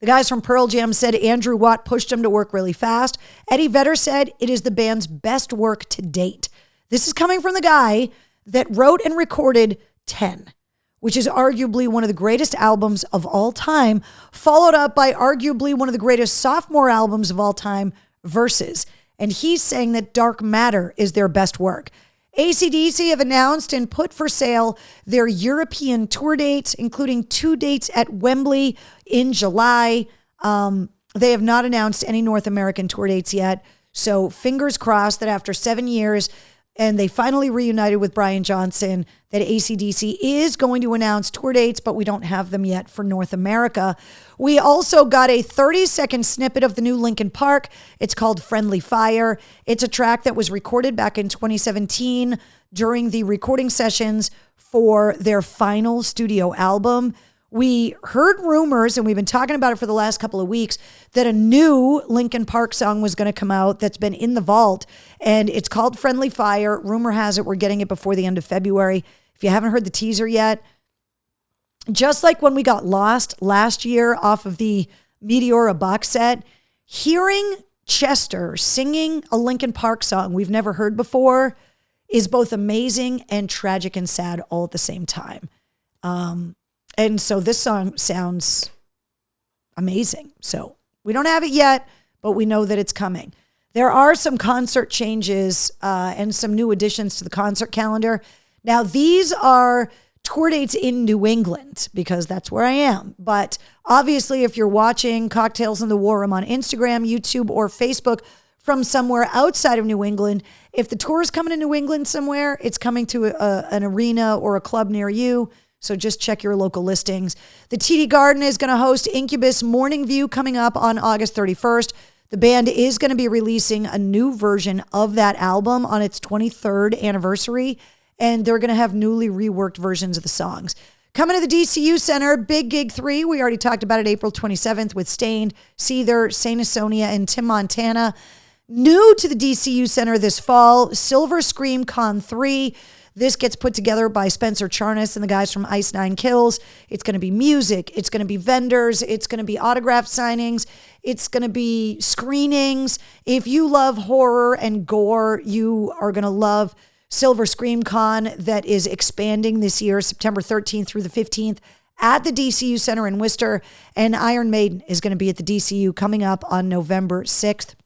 The guys from Pearl Jam said Andrew Watt pushed him to work really fast. Eddie Vedder said it is the band's best work to date. This is coming from the guy that wrote and recorded 10, which is arguably one of the greatest albums of all time, followed up by arguably one of the greatest sophomore albums of all time, Versus. And he's saying that Dark Matter is their best work. AC/DC have announced and put for sale their European tour dates, including 2 dates at Wembley in July. They have not announced any North American tour dates yet. So fingers crossed that after 7 years, and they finally reunited with Brian Johnson, that AC/DC is going to announce tour dates, but we don't have them yet for North America. We also got a 30-second snippet of the new Linkin Park. It's called Friendly Fire. It's a track that was recorded back in 2017 during the recording sessions for their final studio album. We heard rumors, and we've been talking about it for the last couple of weeks, that a new Linkin Park song was going to come out that's been in the vault, and it's called Friendly Fire. Rumor has it we're getting it before the end of February. If you haven't heard the teaser yet, just like when we got Lost last year off of the Meteora box set, hearing Chester singing a Linkin Park song we've never heard before is both amazing and tragic and sad all at the same time. And so this song sounds amazing. So we don't have it yet, but we know that it's coming. There are some concert changes and some new additions to the concert calendar. Now, these are tour dates in New England because that's where I am. But obviously, if you're watching Cocktails in the War Room on Instagram, YouTube, or Facebook from somewhere outside of New England, if the tour is coming to New England somewhere, it's coming to an arena or a club near you. So just check your local listings. The TD Garden is going to host Incubus Morning View coming up on August 31st. The band is going to be releasing a new version of that album on its 23rd anniversary, and they're going to have newly reworked versions of the songs. Coming to the DCU Center, Big Gig 3, we already talked about it, April 27th with Stained, Seether, Saint Asonia, and Tim Montana. New to the DCU Center this fall, Silver Scream Con 3. This gets put together by Spencer Charnas and the guys from Ice Nine Kills. It's going to be music. It's going to be vendors. It's going to be autograph signings. It's going to be screenings. If you love horror and gore, you are going to love Silver Scream Con that is expanding this year, September 13th through the 15th at the DCU Center in Worcester. And Iron Maiden is going to be at the DCU coming up on November 6th.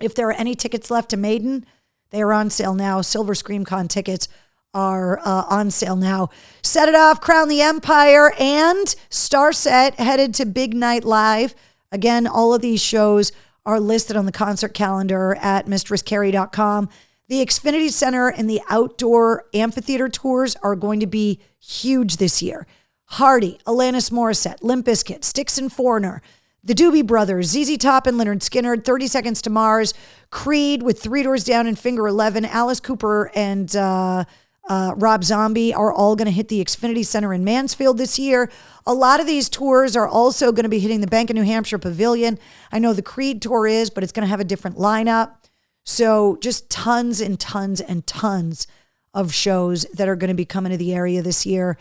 If there are any tickets left to Maiden, they are on sale now. Silver Scream Con tickets are on sale now. Set It Off, Crown the Empire, and Starset headed to Big Night Live. Again, all of these shows are listed on the concert calendar at mistresscarrie.com. The Xfinity Center and the outdoor amphitheater tours are going to be huge this year. Hardy, Alanis Morissette, Limp Bizkit, Styx and Foreigner, the Doobie Brothers, ZZ Top and Lynyrd Skynyrd, 30 Seconds to Mars, Creed with Three Doors Down and Finger 11, Alice Cooper and Rob Zombie are all going to hit the Xfinity Center in Mansfield this year. A lot of these tours are also going to be hitting the Bank of New Hampshire Pavilion. I know the Creed tour is, but it's going to have a different lineup. So just tons and tons and tons of shows that are going to be coming to the area this year.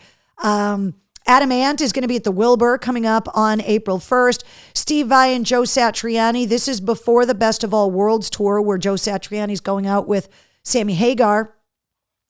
Adam Ant is going to be at the Wilbur coming up on April 1st. Steve Vai and Joe Satriani. This is before the Best of All Worlds tour where Joe Satriani is going out with Sammy Hagar.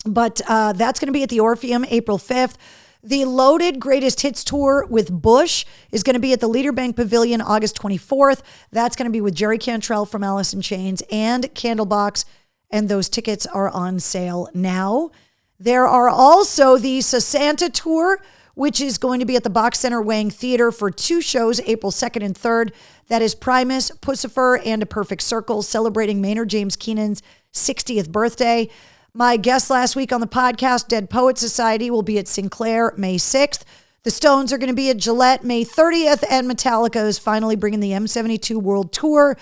But that's going to be at the Orpheum April 5th. The Loaded Greatest Hits Tour with Bush is going to be at the Leader Bank Pavilion August 24th. That's going to be with Jerry Cantrell from Alice in Chains and Candlebox, and those tickets are on sale now. There are also the Sasanta Tour, which is going to be at the Box Center Wang Theater for 2 shows, April 2nd and 3rd. That is Primus, Pussifer, and A Perfect Circle, celebrating Maynard James Keenan's 60th birthday. My guest last week on the podcast, Dead Poets Society, will be at Sinclair May 6th. The Stones are going to be at Gillette May 30th, and Metallica is finally bringing the M72 World Tour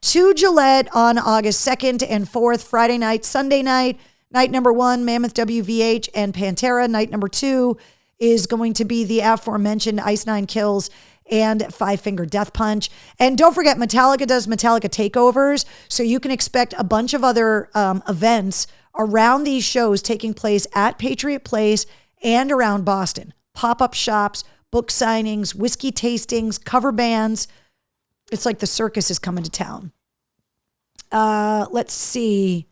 to Gillette on August 2nd and 4th, Friday night, Sunday night. Night number 1, Mammoth WVH and Pantera. Night number 2 is going to be the aforementioned Ice Nine Kills and Five Finger Death Punch. And don't forget, Metallica does Metallica takeovers, so you can expect a bunch of other events around these shows taking place at Patriot Place and around Boston. Pop-up shops, book signings, whiskey tastings, cover bands. It's like the circus is coming to town. Let's see.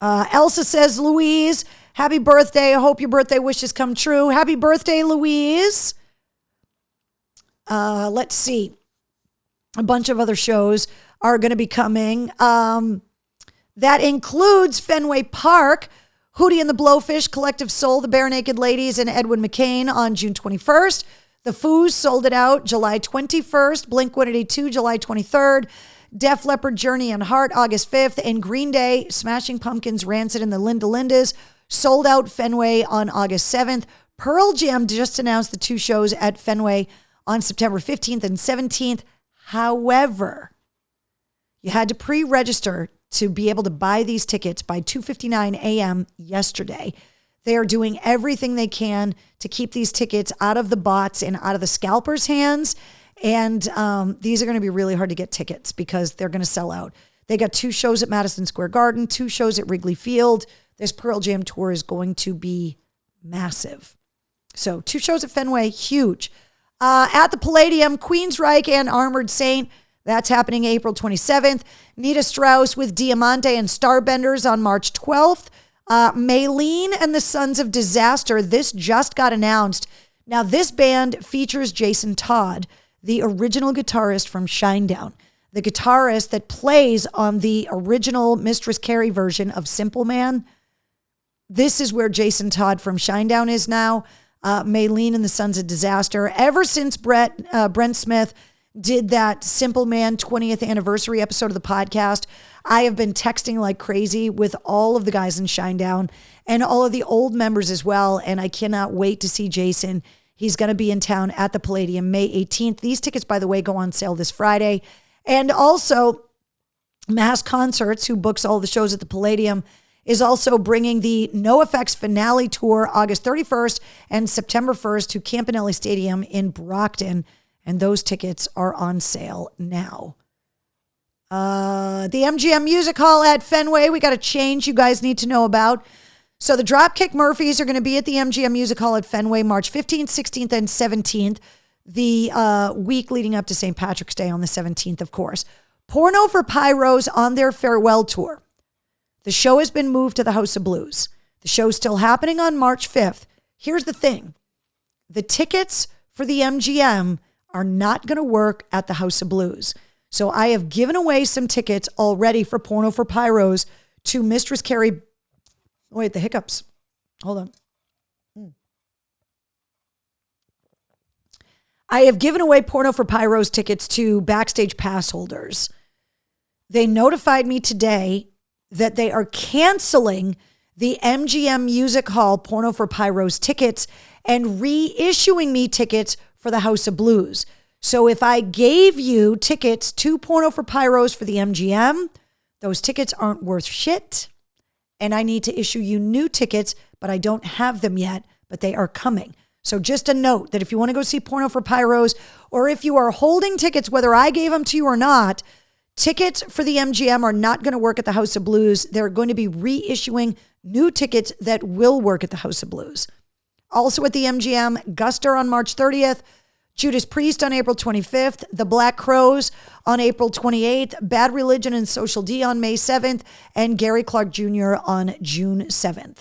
Elsa says, Louise, happy birthday. I hope your birthday wishes come true. Happy birthday, Louise. Let's see. A bunch of other shows are going to be coming. That includes Fenway Park, Hootie and the Blowfish, Collective Soul, the Bare Naked Ladies, and Edwin McCain on June 21st. The Foos sold it out July 21st, Blink-182 July 23rd, Def Leppard, Journey, and Heart August 5th, and Green Day, Smashing Pumpkins, Rancid, and the Linda Lindas sold out Fenway on August 7th. Pearl Jam just announced the 2 shows at Fenway on September 15th and 17th. However, you had to pre-register to be able to buy these tickets by 2:59 a.m. yesterday. They are doing everything they can to keep these tickets out of the bots and out of the scalpers' hands. And these are going to be really hard to get tickets because they're going to sell out. They got 2 shows at Madison Square Garden, 2 shows at Wrigley Field. This Pearl Jam tour is going to be massive. So 2 shows at Fenway, huge. At the Palladium, Queensryche and Armored Saint. That's happening April 27th. Nita Strauss with Diamante and Starbenders on March 12th. Maylene and the Sons of Disaster. This just got announced. Now, this band features Jason Todd, the original guitarist from Shinedown, the guitarist that plays on the original Mistress Carrie version of Simple Man. This is where Jason Todd from Shinedown is now. Maylene and the Sons of Disaster. Ever since Brent Smith did that Simple Man 20th anniversary episode of the podcast, I have been texting like crazy with all of the guys in Shinedown and all of the old members as well. And I cannot wait to see Jason. He's going to be in town at the Palladium May 18th. These tickets, by the way, go on sale this Friday. And also, Mass Concerts, who books all the shows at the Palladium, is also bringing the NoFX finale tour August 31st and September 1st to Campanelli Stadium in Brockton. And those tickets are on sale now. The MGM Music Hall at Fenway, we got a change you guys need to know about. So the Dropkick Murphys are going to be at the MGM Music Hall at Fenway March 15th, 16th, and 17th. The week leading up to St. Patrick's Day on the 17th, of course. Porno for Pyros on their farewell tour. The show has been moved to the House of Blues. The show's still happening on March 5th. Here's the thing. The tickets for the MGM are not going to work at the House of Blues. So I have given away some tickets already for Porno for Pyros to Mistress Carrie. Wait, the hiccups. Hold on. I have given away Porno for Pyros tickets to Backstage Pass holders. They notified me today that they are canceling the MGM Music Hall Porno for Pyros tickets and reissuing me tickets for the House of Blues. So if I gave you tickets to Porno for Pyros for the MGM, those tickets aren't worth shit. And I need to issue you new tickets, but I don't have them yet, but they are coming. So just a note that if you want to go see Porno for Pyros, or if you are holding tickets, whether I gave them to you or not, tickets for the MGM are not going to work at the House of Blues. They're going to be reissuing new tickets that will work at the House of Blues. Also at the MGM, Guster on March 30th, Judas Priest on April 25th, The Black Crowes on April 28th, Bad Religion and Social D on May 7th, and Gary Clark Jr. on June 7th.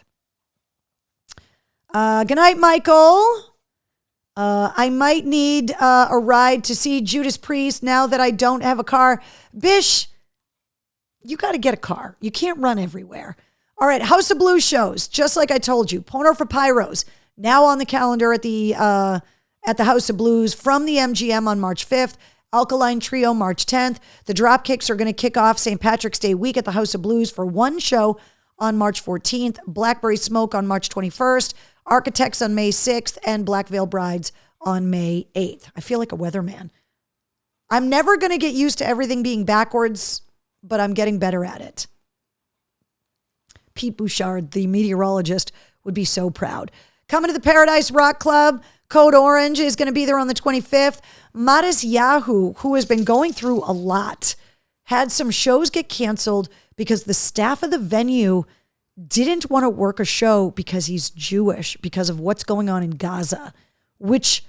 Good night, Michael. I might need a ride to see Judas Priest now that I don't have a car. Bish, you got to get a car. You can't run everywhere. All right, House of Blues shows, just like I told you. Porno for Pyros, now on the calendar at the House of Blues from the MGM on March 5th. Alkaline Trio March 10th. The Dropkicks are going to kick off St. Patrick's Day week at the House of Blues for one show on March 14th. Blackberry Smoke on March 21st. Architects on May 6th. And Black Veil Brides on May 8th. I feel like a weatherman. I'm never going to get used to everything being backwards, but I'm getting better at it. Pete Bouchard, the meteorologist, would be so proud. Coming to the Paradise Rock Club, Code Orange is going to be there on the 25th. Matisyahu, who has been going through a lot, had some shows get canceled because the staff of the venue didn't want to work a show because he's Jewish, because of what's going on in Gaza, which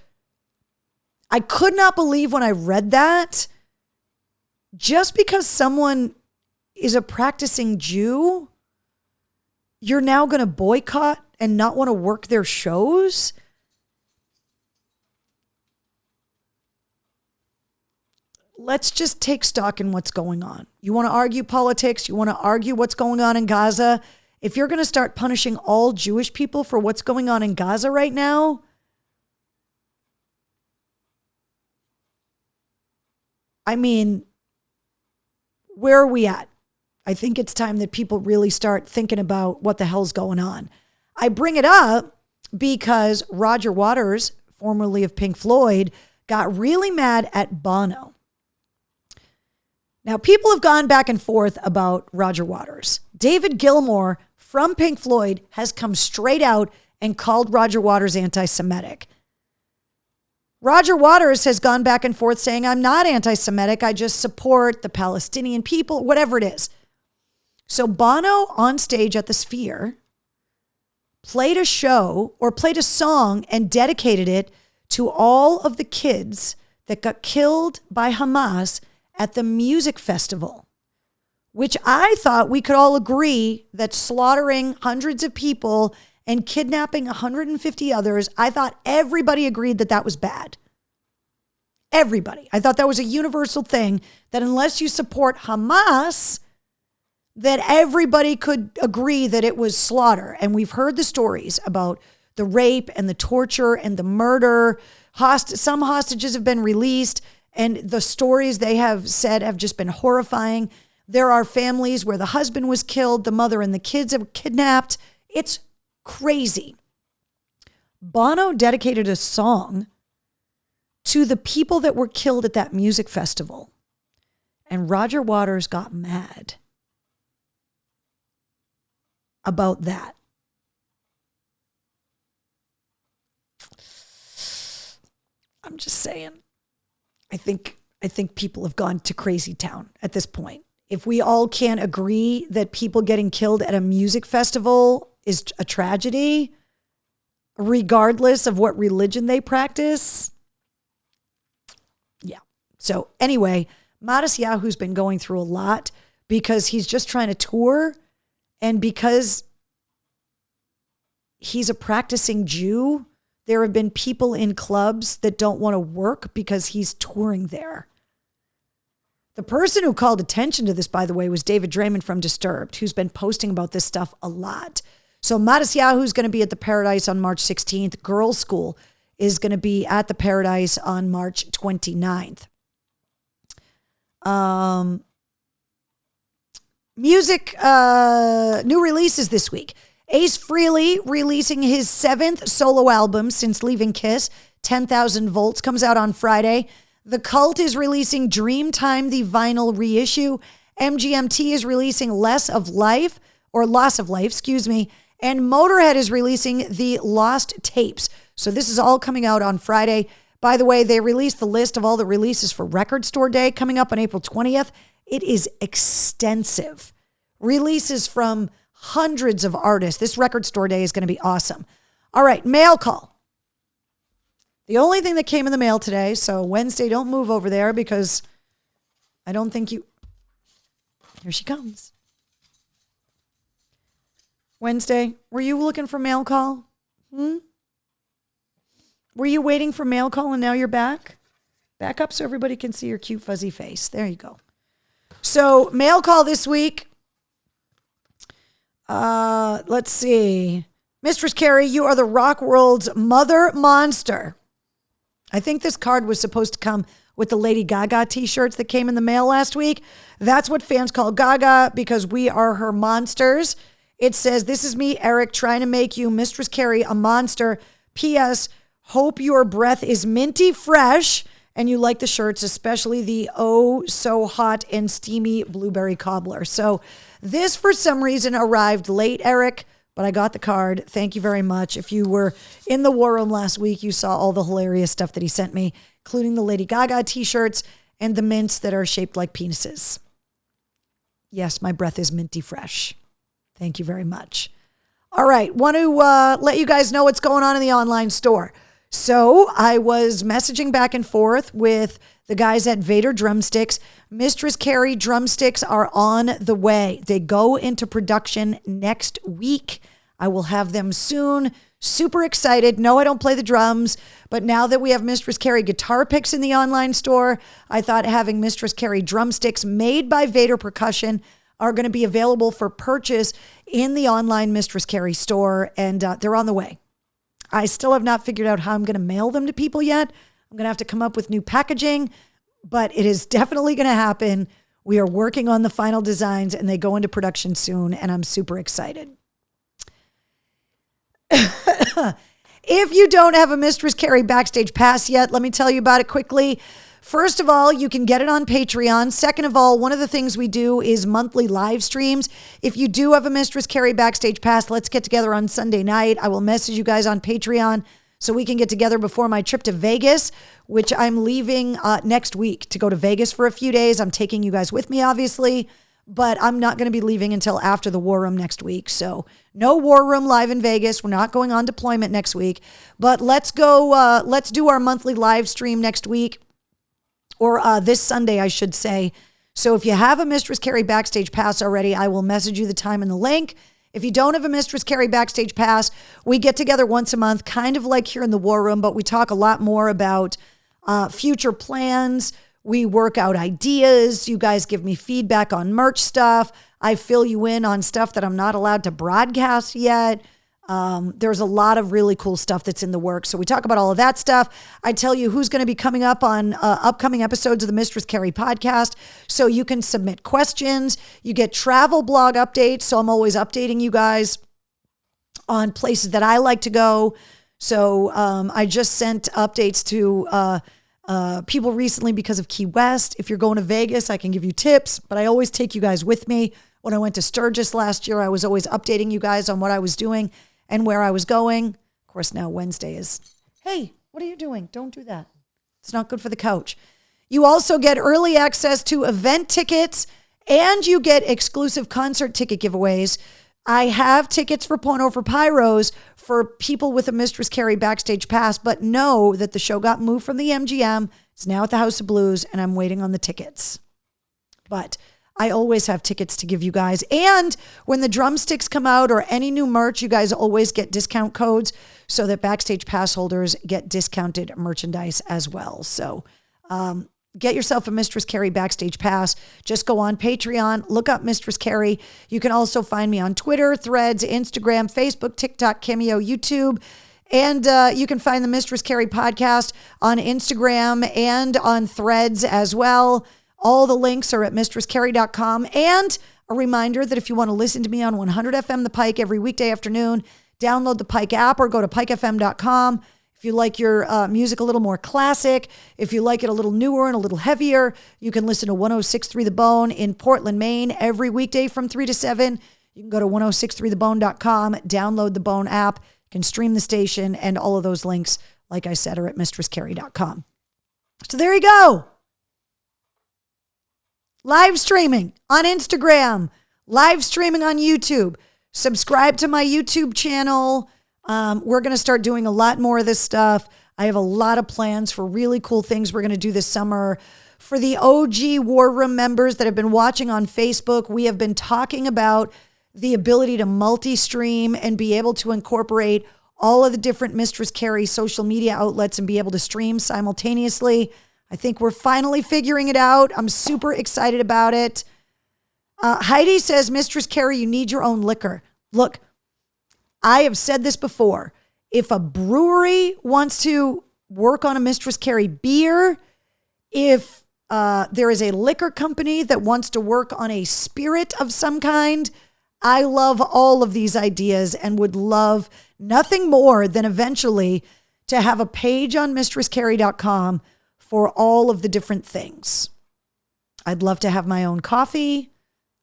I could not believe when I read that. Just because someone is a practicing Jew, you're now going to boycott and not want to work their shows? Let's just take stock in what's going on. You want to argue politics? You want to argue what's going on in Gaza? If you're going to start punishing all Jewish people for what's going on in Gaza right now, I mean, where are we at? I think it's time that people really start thinking about what the hell's going on. I bring it up because Roger Waters, formerly of Pink Floyd, got really mad at Bono. Now, people have gone back and forth about Roger Waters. David Gilmour from Pink Floyd has come straight out and called Roger Waters anti-Semitic. Roger Waters has gone back and forth saying, I'm not anti-Semitic. I just support the Palestinian people, whatever it is. So Bono on stage at the Sphere played a song and dedicated it to all of the kids that got killed by Hamas at the music festival, which I thought we could all agree that slaughtering hundreds of people and kidnapping 150 others, I thought everybody agreed that that was bad. Everybody. I thought that was a universal thing, that unless you support Hamas, that everybody could agree that it was slaughter. And we've heard the stories about the rape and the torture and the murder. Some hostages have been released, and the stories they have said have just been horrifying. There are families where the husband was killed, the mother and the kids have kidnapped. It's crazy. Bono dedicated a song to the people that were killed at that music festival. And Roger Waters got mad about that. I'm just saying. I think people have gone to crazy town at this point. If we all can't agree that people getting killed at a music festival is a tragedy, regardless of what religion they practice. Yeah. So anyway, Matisyahu's been going through a lot because he's just trying to tour, and because he's a practicing Jew, there have been people in clubs that don't want to work because he's touring there. The person who called attention to this, by the way, was David Draymond from Disturbed, who's been posting about this stuff a lot. So Matisyahu's going to be at the Paradise on March 16th. Girls' School is going to be at the Paradise on March 29th. Music, new releases this week. Ace Frehley releasing his 7th solo album since leaving Kiss, 10,000 Volts, comes out on Friday. The Cult is releasing Dreamtime, the vinyl reissue. MGMT is releasing Loss of Life, and Motorhead is releasing the Lost Tapes. So this is all coming out on Friday. By the way, they released the list of all the releases for Record Store Day coming up on April 20th. It is extensive. Releases from hundreds of artists. This Record Store Day is going to be awesome. All right, mail call. The only thing that came in the mail today, so Wednesday, don't move over there because I don't think you... Here she comes. Wednesday, were you looking for mail call? Were you waiting for mail call and now you're back? Back up so everybody can see your cute fuzzy face. There you go. So mail call this week. Let's see. Mistress Carrie, you are the rock world's mother monster. I think this card was supposed to come with the Lady Gaga t-shirts that came in the mail last week. That's what fans call Gaga because we are her monsters. It says, this is me, Eric, trying to make you, Mistress Carrie, a monster. P.S. Hope your breath is minty fresh and you like the shirts, especially the oh so hot and steamy blueberry cobbler. So this, for some reason, arrived late, Eric, but I got the card. Thank you very much. If you were in the War Room last week, you saw all the hilarious stuff that he sent me, including the Lady Gaga t-shirts and the mints that are shaped like penises. Yes, my breath is minty fresh. Thank you very much. All right, want to let you guys know what's going on in the online store. So I was messaging back and forth with the guys at Vader Drumsticks. Mistress Carrie drumsticks are on the way. They go into production next week. I will have them soon. Super excited. No, I don't play the drums, but now that we have Mistress Carrie guitar picks in the online store, I thought having Mistress Carrie drumsticks made by Vader Percussion are going to be available for purchase in the online Mistress Carrie store, and they're on the way. I still have not figured out how I'm going to mail them to people yet. I'm going to have to come up with new packaging, but it is definitely going to happen. We are working on the final designs and they go into production soon, and I'm super excited. If you don't have a Mistress Carrie Backstage Pass yet, let me tell you about it quickly. First of all, you can get it on Patreon. Second of all, one of the things we do is monthly live streams. If you do have a Mistress Carrie Backstage Pass, let's get together on Sunday night. I will message you guys on Patreon so we can get together before my trip to Vegas, which I'm leaving next week to go to Vegas for a few days. I'm taking you guys with me, obviously, but I'm not going to be leaving until after the War Room next week. So no War Room live in Vegas. We're not going on deployment next week, but let's go. Let's do our monthly live stream next week, or this Sunday, I should say. So if you have a Mistress Carrie Backstage Pass already, I will message you the time and the link. If you don't have a Mistress Carrie Backstage Pass, we get together once a month, kind of like here in the War Room, but we talk a lot more about future plans. We work out ideas. You guys give me feedback on merch stuff. I fill you in on stuff that I'm not allowed to broadcast yet. There's a lot of really cool stuff that's in the works. So we talk about all of that stuff. I tell you who's going to be coming up on upcoming episodes of the Mistress Carrie podcast. So you can submit questions. You get travel blog updates. So I'm always updating you guys on places that I like to go. So I just sent updates to people recently because of Key West. If you're going to Vegas, I can give you tips, but I always take you guys with me. When I went to Sturgis last year, I was always updating you guys on what I was doing and where I was going. Of course, now Wednesday is, hey, what are you doing? Don't do that. It's not good for the couch. You also get early access to event tickets, and you get exclusive concert ticket giveaways. I have tickets for Porno for Pyros for people with a Mistress Carrie Backstage Pass, but know that the show got moved from the MGM. It's now at the House of Blues, and I'm waiting on the tickets. But I always have tickets to give you guys. And when the drumsticks come out or any new merch, you guys always get discount codes so that Backstage Pass holders get discounted merchandise as well. So get yourself a Mistress Carrie Backstage Pass. Just go on Patreon, look up Mistress Carrie. You can also find me on Twitter, Threads, Instagram, Facebook, TikTok, Cameo, YouTube. And you can find the Mistress Carrie podcast on Instagram and on Threads as well. All the links are at mistresscarrie.com. And a reminder that if you want to listen to me on 100 FM The Pike every weekday afternoon, download the Pike app or go to pikefm.com. If you like your music a little more classic, if you like it a little newer and a little heavier, you can listen to 106.3 The Bone in Portland, Maine every weekday from 3 to 7. You can go to 1063thebone.com, download the Bone app, you can stream the station, and all of those links, like I said, are at mistresscarrie.com. So there you go. Live streaming on Instagram, live streaming on YouTube. Subscribe to my YouTube channel. We're going to start doing a lot more of this stuff. I have a lot of plans for really cool things we're going to do this summer. For the OG War Room members that have been watching on Facebook, we have been talking about the ability to multi-stream and be able to incorporate all of the different Mistress Carrie social media outlets and be able to stream simultaneously. I think we're finally figuring it out. I'm super excited about it. Heidi says, Mistress Carrie, you need your own liquor. Look, I have said this before. If a brewery wants to work on a Mistress Carrie beer, if there is a liquor company that wants to work on a spirit of some kind, I love all of these ideas and would love nothing more than eventually to have a page on mistresscarrie.com for all of the different things. I'd love to have my own coffee,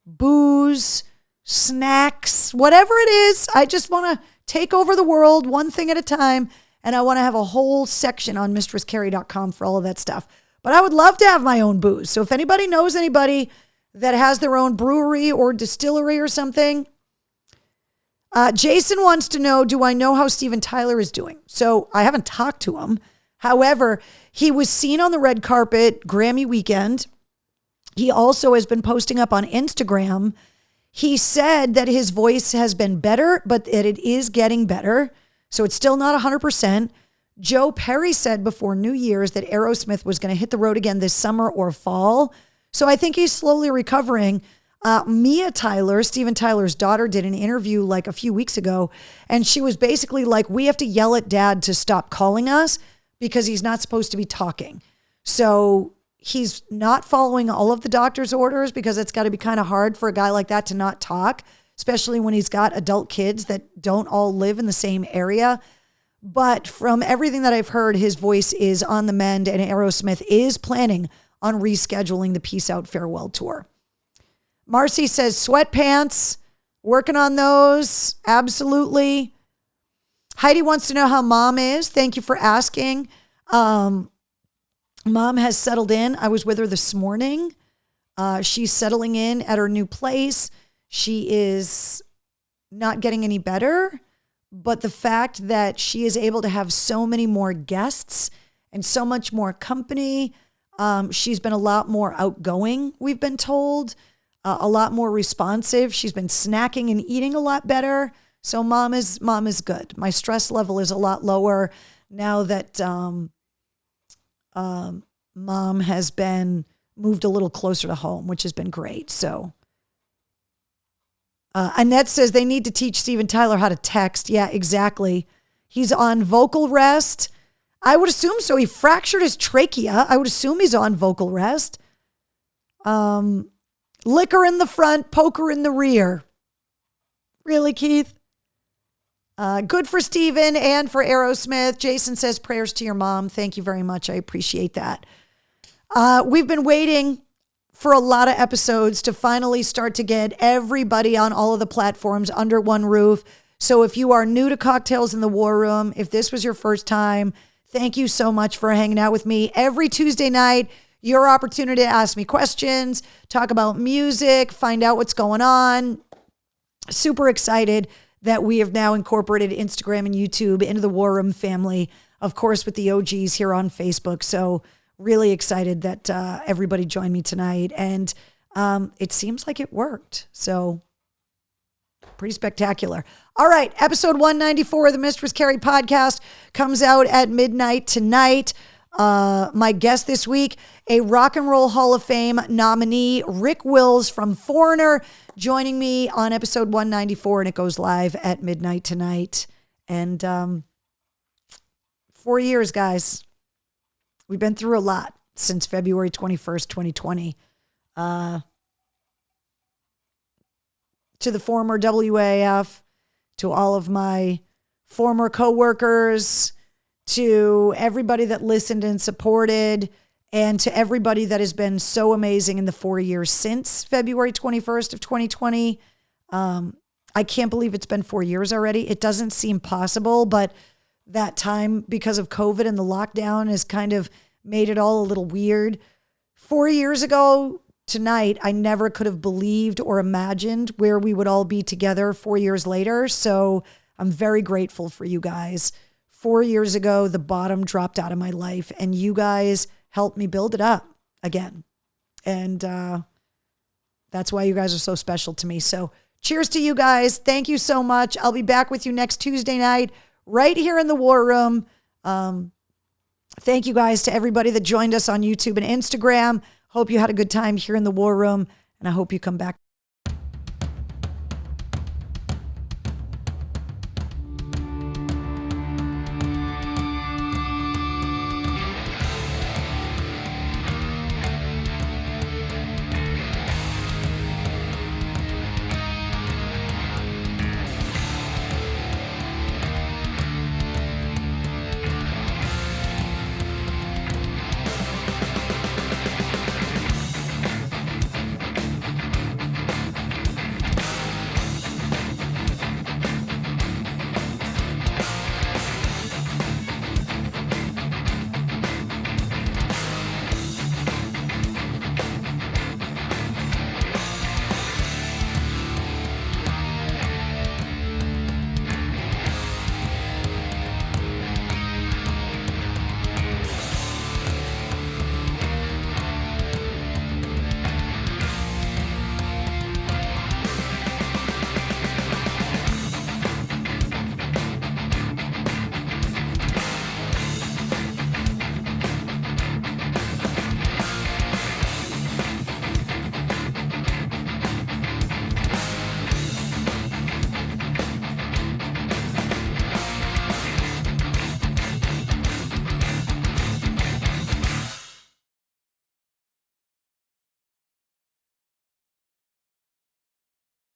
booze, snacks, whatever it is. I just want to take over the world one thing at a time. And I want to have a whole section on mistresscarrie.com for all of that stuff. But I would love to have my own booze. So if anybody knows anybody that has their own brewery or distillery or something, Jason wants to know, do I know how Steven Tyler is doing? So I haven't talked to him. However, he was seen on the red carpet Grammy weekend. He also has been posting up on Instagram. He said that his voice has been better, but that it is getting better. So it's still not 100%. Joe Perry said before New Year's that Aerosmith was going to hit the road again this summer or fall. So I think he's slowly recovering. Mia Tyler, Steven Tyler's daughter, did an interview like a few weeks ago. And she was basically like, we have to yell at Dad to stop calling us because he's not supposed to be talking. So he's not following all of the doctor's orders because it's got to be kind of hard for a guy like that to not talk, especially when he's got adult kids that don't all live in the same area. But from everything that I've heard, his voice is on the mend, and Aerosmith is planning on rescheduling the Peace Out Farewell Tour. Marcy says sweatpants, working on those. Absolutely. Heidi wants to know how mom is. Thank you for asking. Mom has settled in. I was with her this morning. She's settling in at her new place. She is not getting any better, but the fact that she is able to have so many more guests and so much more company, she's been a lot more outgoing, we've been told, a lot more responsive. She's been snacking and eating a lot better. So mom is good. My stress level is a lot lower now that mom has been moved a little closer to home, which has been great. So Annette says they need to teach Steven Tyler how to text. Yeah, exactly. He's on vocal rest. I would assume so. He fractured his trachea. I would assume he's on vocal rest. Liquor in the front, poker in the rear. Really, Keith? Good for Steven and for Aerosmith. Jason says prayers to your mom. Thank you very much. I appreciate that. We've been waiting for a lot of episodes to finally start to get everybody on all of the platforms under one roof. So if you are new to Cocktails in the War Room, if this was your first time, thank you so much for hanging out with me. Every Tuesday night, your opportunity to ask me questions, talk about music, find out what's going on. Super excited that we have now incorporated Instagram and YouTube into the War Room family, of course, with the OGs here on Facebook. So really excited that everybody joined me tonight. And it seems like it worked. So pretty spectacular. All right. Episode 194 of the Mistress Carrie podcast comes out at midnight tonight. My guest this week, a Rock and Roll Hall of Fame nominee, Rick Wills from Foreigner, joining me on episode 194, and it goes live at midnight tonight. And 4 years, guys. We've been through a lot since February 21st, 2020. To the former WAF, to all of my former coworkers, to everybody that listened and supported, and to everybody that has been so amazing in the 4 years since February 21st of 2020. I can't believe it's been 4 years already. It doesn't seem possible, but that time, because of COVID and the lockdown, has kind of made it all a little weird. 4 years ago tonight, I never could have believed or imagined where we would all be together 4 years later. So I'm very grateful for you guys. 4 years ago, the bottom dropped out of my life, and you guys helped me build it up again. And that's why you guys are so special to me. So cheers to you guys. Thank you so much. I'll be back with you next Tuesday night, right here in the War Room. Thank you guys to everybody that joined us on YouTube and Instagram. Hope you had a good time here in the War Room, and I hope you come back.